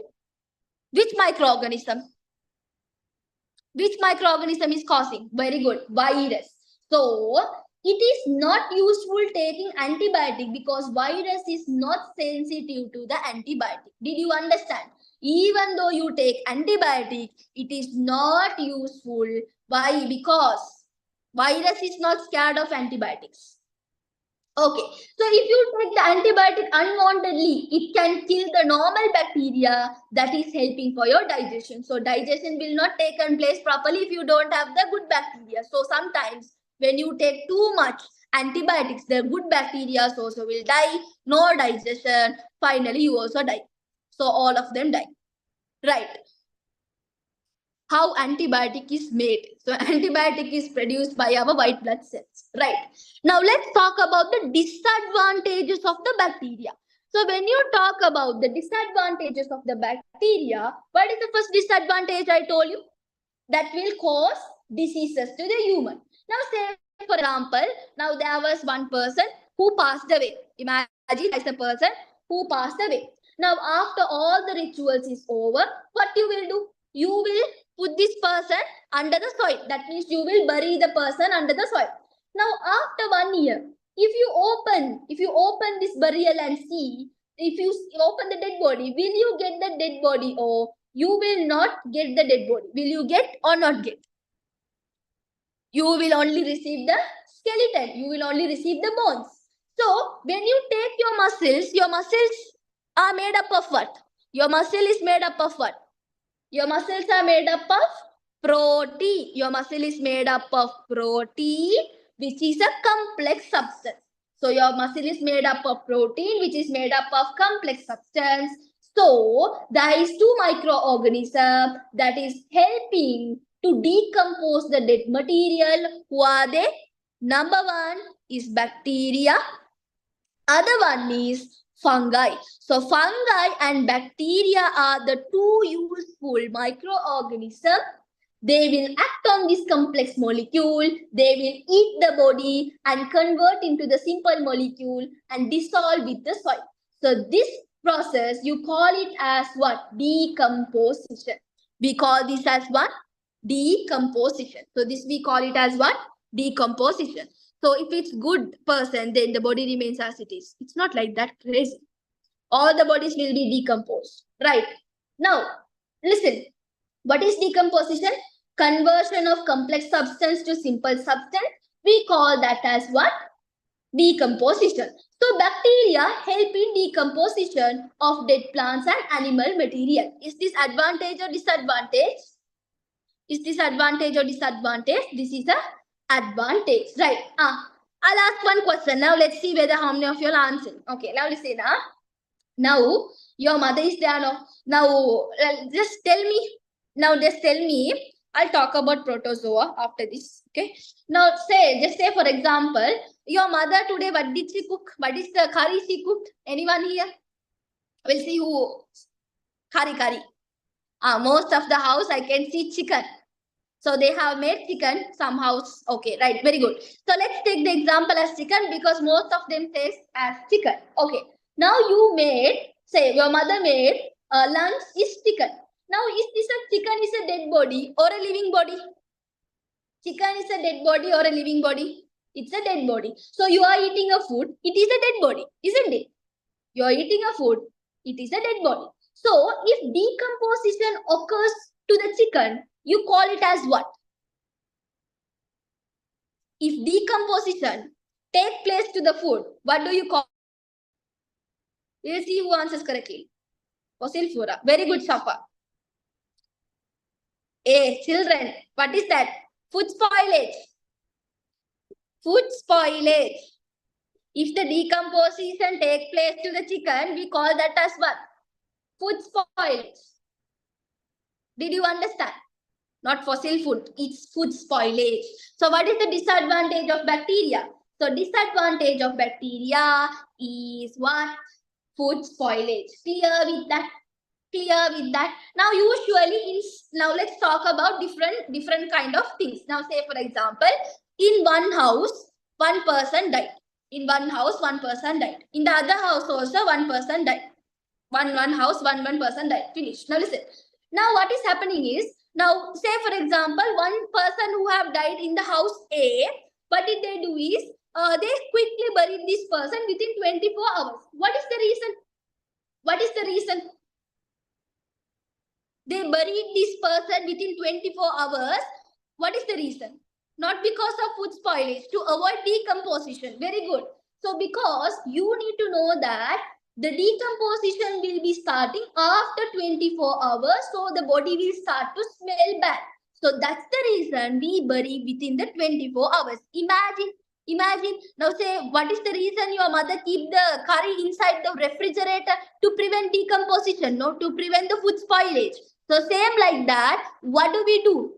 Which microorganism? Which microorganism is causing? Very good. Virus. So it is not useful taking antibiotic because virus is not sensitive to the antibiotic. Did you understand? Even though you take antibiotic, it is not useful. Why? Because virus is not scared of antibiotics. Okay, so if you take the antibiotic unwantedly, it can kill the normal bacteria that is helping for your digestion. So digestion will not take place properly if you don't have the good bacteria. So sometimes when you take too much antibiotics, the good bacteria also will die, no digestion, finally you also die. So all of them die. Right. How antibiotic is made. So antibiotic is produced by our white blood cells. Right. Now let's talk about the disadvantages of the bacteria. So when you talk about the disadvantages of the bacteria, what is the first disadvantage I told you? That will cause diseases to the human. Now say for example, now there was one person who passed away. Imagine as a person who passed away. Now after all the rituals is over, what you will do? You will put this person under the soil. That means you will bury the person under the soil. Now after 1 year, if you open this burial and see, if you open the dead body, will you get the dead body or you will not get the dead body? Will you get or not get? You will only receive the skeleton. You will only receive the bones. So when you take your muscles are made up of what? Your muscle is made up of what? Your muscles are made up of protein. Your muscle is made up of protein, which is a complex substance. So your muscle is made up of protein, which is made up of complex substance. So there is two microorganisms that is helping to decompose the dead material. Who are they? Number one is bacteria. Other one is fungi. So fungi and bacteria are the two useful microorganisms. They will act on this complex molecule. They will eat the body and convert into the simple molecule and dissolve with the soil. So this process, you call it as what? Decomposition. We call this as what? Decomposition. So this we call it as what? Decomposition. So if it's good person, then the body remains as it is. It's not like that crazy. All the bodies will be decomposed. Right. Now, listen. What is decomposition? Conversion of complex substance to simple substance. We call that as what? Decomposition. So bacteria help in decomposition of dead plants and animal material. Is this advantage or disadvantage? Is this advantage or disadvantage? This is a advantage, right? I'll ask one question. Now let's see whether how many of you will answer. Okay, now listen. Now your mother is there. Now just tell me. Now just tell me. I'll talk about protozoa after this. Okay. Now just say for example, your mother today, what did she cook? What is the curry she cooked? Anyone here? We'll see who. Curry. Most of the house I can see chicken. So they have made chicken somehow. Okay, right. Very good. So let's take the example as chicken because most of them taste as chicken. Okay. Now you made, say your mother made lunch is chicken. Now is this a chicken is a dead body or a living body? Chicken is a dead body or a living body? It's a dead body. So you are eating a food. It is a dead body, isn't it? You are eating a food. It is a dead body. So if decomposition occurs to the chicken, you call it as what? if decomposition take place to the food, what do you call? We'll see who answers correctly. Fossil flora. Very good, Safa. Children, what is that? Food spoilage. Food spoilage. If the decomposition take place to the chicken, we call that as what? Food spoilage. Did you understand? Not fossil food, it's food spoilage. So what is the disadvantage of bacteria? So disadvantage of bacteria is what? Food spoilage. Clear with that? Clear with that? Now usually now let's talk about different kind of things. Now say for example, in one house, one person died. In one house, one person died. In the other house also, one person died. One house, one person died. Finish. Now listen. Now what is happening is, now say for example, one person who have died in the house A, what did they do is, they quickly buried this person within 24 hours. What is the reason? What is the reason? They buried this person within 24 hours. What is the reason? Not because of food spoilage, to avoid decomposition. Very good. So because you need to know that the decomposition will be starting after 24 hours. So the body will start to smell bad. So that's the reason we bury within the 24 hours. Imagine. Now say, what is the reason your mother keep the curry inside the refrigerator? To prevent decomposition, no, to prevent the food spoilage. So same like that, what do we do?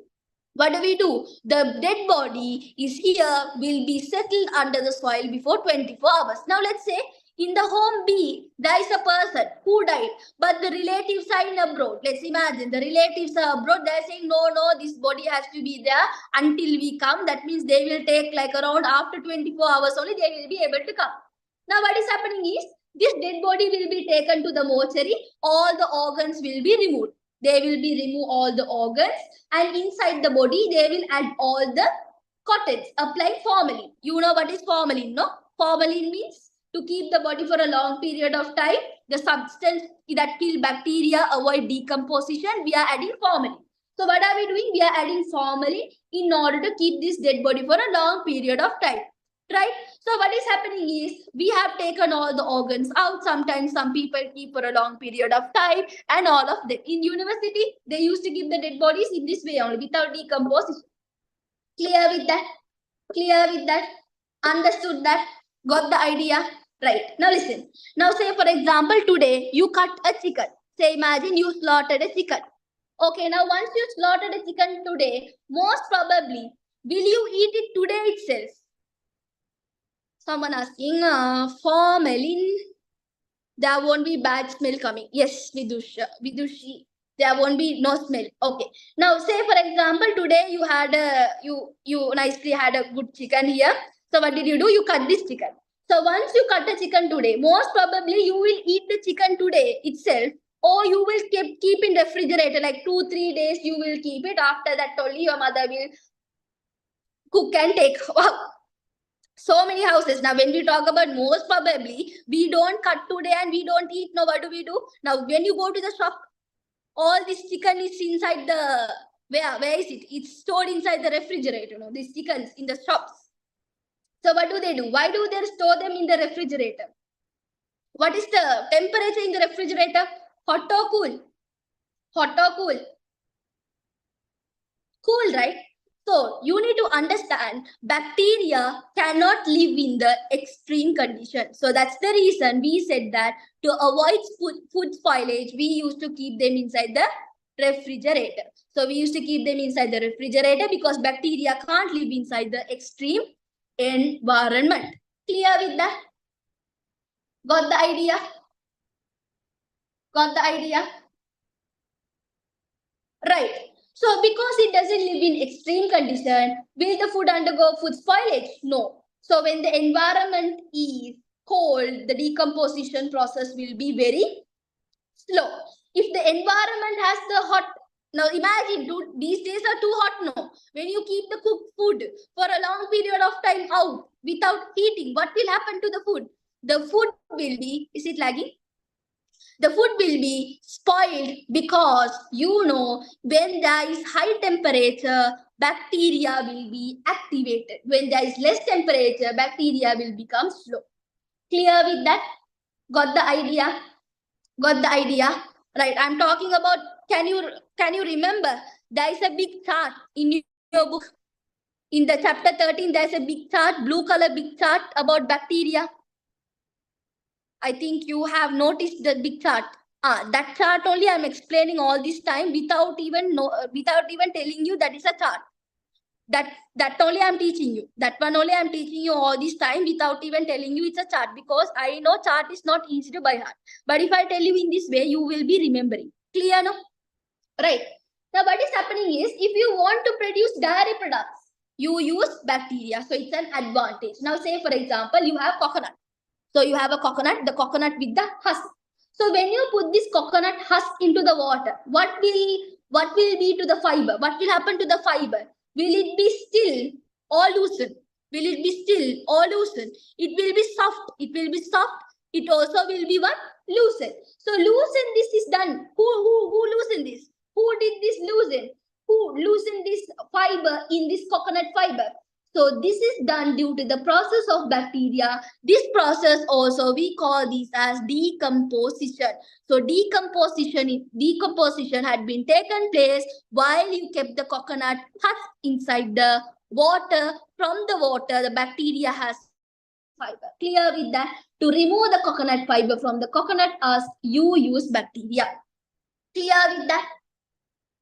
What do we do? The dead body is here, will be settled under the soil before 24 hours. Now let's say in the home B, there is a person who died, but the relatives are in abroad. Let's imagine the relatives are abroad. They're saying, no, this body has to be there until we come. That means they will take like around after 24 hours only they will be able to come. Now what is happening is, this dead body will be taken to the mortuary. All the organs will be removed. They will be remove all the organs, and inside the body they will add all the cottons, applying formalin. You know what is formalin, no? Formalin means to keep the body for a long period of time. The substance that kill bacteria, avoid decomposition, we are adding formalin. So what are we doing? We are adding formalin in order to keep this dead body for a long period of time. Right? So what is happening is, we have taken all the organs out. Sometimes some people keep for a long period of time, and all of them. In university, they used to keep the dead bodies in this way only, without decomposition. Clear with that? Clear with that? Understood that? Got the idea? Right. Now listen. Now say for example, today you cut a chicken. Say imagine you slaughtered a chicken. Okay, now once you slaughtered a chicken today, most probably, will you eat it today itself? Someone asking, formalin, there won't be bad smell coming. Yes, Vidushi, there won't be no smell. Okay. Now, say for example, today you had you nicely had a good chicken here. So what did you do? You cut this chicken. So once you cut the chicken today, most probably you will eat the chicken today itself, or you will keep in refrigerator like 2-3 days. You will keep it. After that, only your mother will cook and take. Wow. So many houses. Now, when we talk about most probably, we don't cut today and we don't eat. Now, what do? Now, when you go to the shop, all this chicken is inside the, where is it? It's stored inside the refrigerator, you know, these chickens in the shops. So, what do? Why do they store them in the refrigerator? What is the temperature in the refrigerator? Hot or cool? Hot or cool? Cool, right? So you need to understand, bacteria cannot live in the extreme condition. So that's the reason we said that to avoid food spoilage, we used to keep them inside the refrigerator. So we used to keep them inside the refrigerator because bacteria can't live inside the extreme environment. Clear with that? Got the idea? Got the idea? Right. So because it doesn't live in extreme condition, will the food undergo food spoilage? No. So when the environment is cold, the decomposition process will be very slow. If the environment has the hot, now imagine, these days are too hot now. When you keep the cooked food for a long period of time out without heating, what will happen to the food? The food will be, is it lagging? The food will be spoiled because when there is high temperature, bacteria will be activated. When there is less temperature, bacteria will become slow. Clear with that? Got the idea? Got the idea? Right. I'm talking about, can you remember? There is a big chart in your book. In the chapter 13, there's a big chart, blue color big chart about bacteria. I think you have noticed the big chart. That chart only I'm explaining all this time without even telling you that is a chart. That only I'm teaching you. That one only I'm teaching you all this time without even telling you it's a chart, because I know chart is not easy to by heart. But if I tell you in this way, you will be remembering. Clear, no? Right. Now what is happening is, if you want to produce dairy products, you use bacteria. So it's an advantage. Now say for example, you have coconut. So you have a coconut, the coconut with the husk. So when you put this coconut husk into the water, what will be to the fiber? What will happen to the fiber? Will it be still or loosen? Will it be still or loosen? It will be soft. It will be soft. It also will be what? Loosen. So loosen this is done. Who loosened this? Who did this loosen? Who loosened this fiber in this coconut fiber? So this is done due to the process of bacteria. This process also we call this as decomposition. So decomposition had been taken place while you kept the coconut husk inside the water. From the water, the bacteria has fiber. Clear with that? To remove the coconut fiber from the coconut husk, you use bacteria. Clear with that?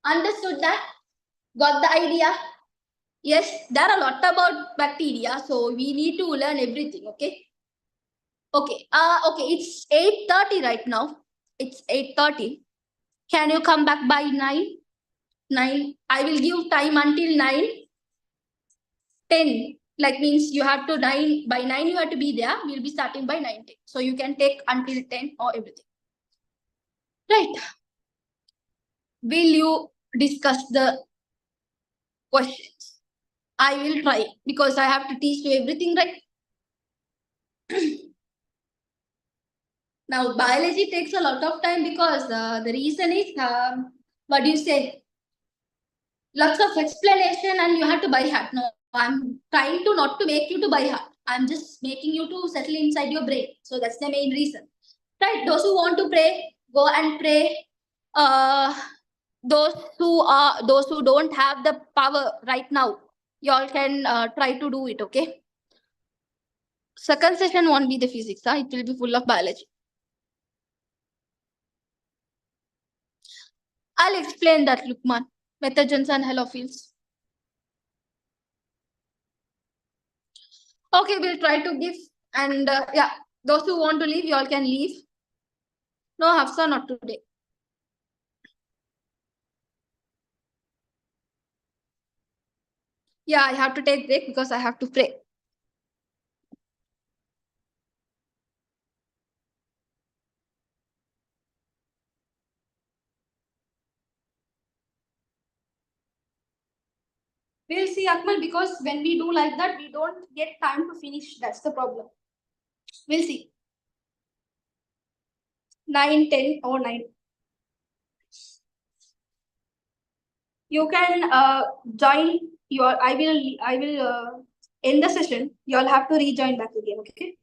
Understood that? Got the idea? Yes, there are a lot about bacteria, so we need to learn everything, okay? Okay, it's 8:30 right now. It's 8:30. Can you come back by 9? 9. I will give time until 9:10. Like means you have to 9, by 9 you have to be there. We'll be starting by 9:10. So you can take until 10 or everything. Right. Will you discuss the questions? I will try, because I have to teach you everything, right? Now, biology takes a lot of time because the reason is, what do you say? Lots of explanation and you have to by heart. No, I'm trying to not to make you to by heart. I'm just making you to settle inside your brain. So that's the main reason. Right? Those who want to pray, go and pray. Those who don't have the power right now, y'all can try to do it, okay? Second session won't be the physics, it will be full of biology. I'll explain that, Lukman. Methogens and halophils. Okay, we'll try to give. And yeah, those who want to leave, you all can leave. No, Hafsa, not today. Yeah, I have to take break because I have to pray. We'll see, Akmal, because when we do like that, we don't get time to finish. That's the problem. We'll see. 9, 10 or 9. You can join your, I will end the session. You all have to rejoin back again, okay?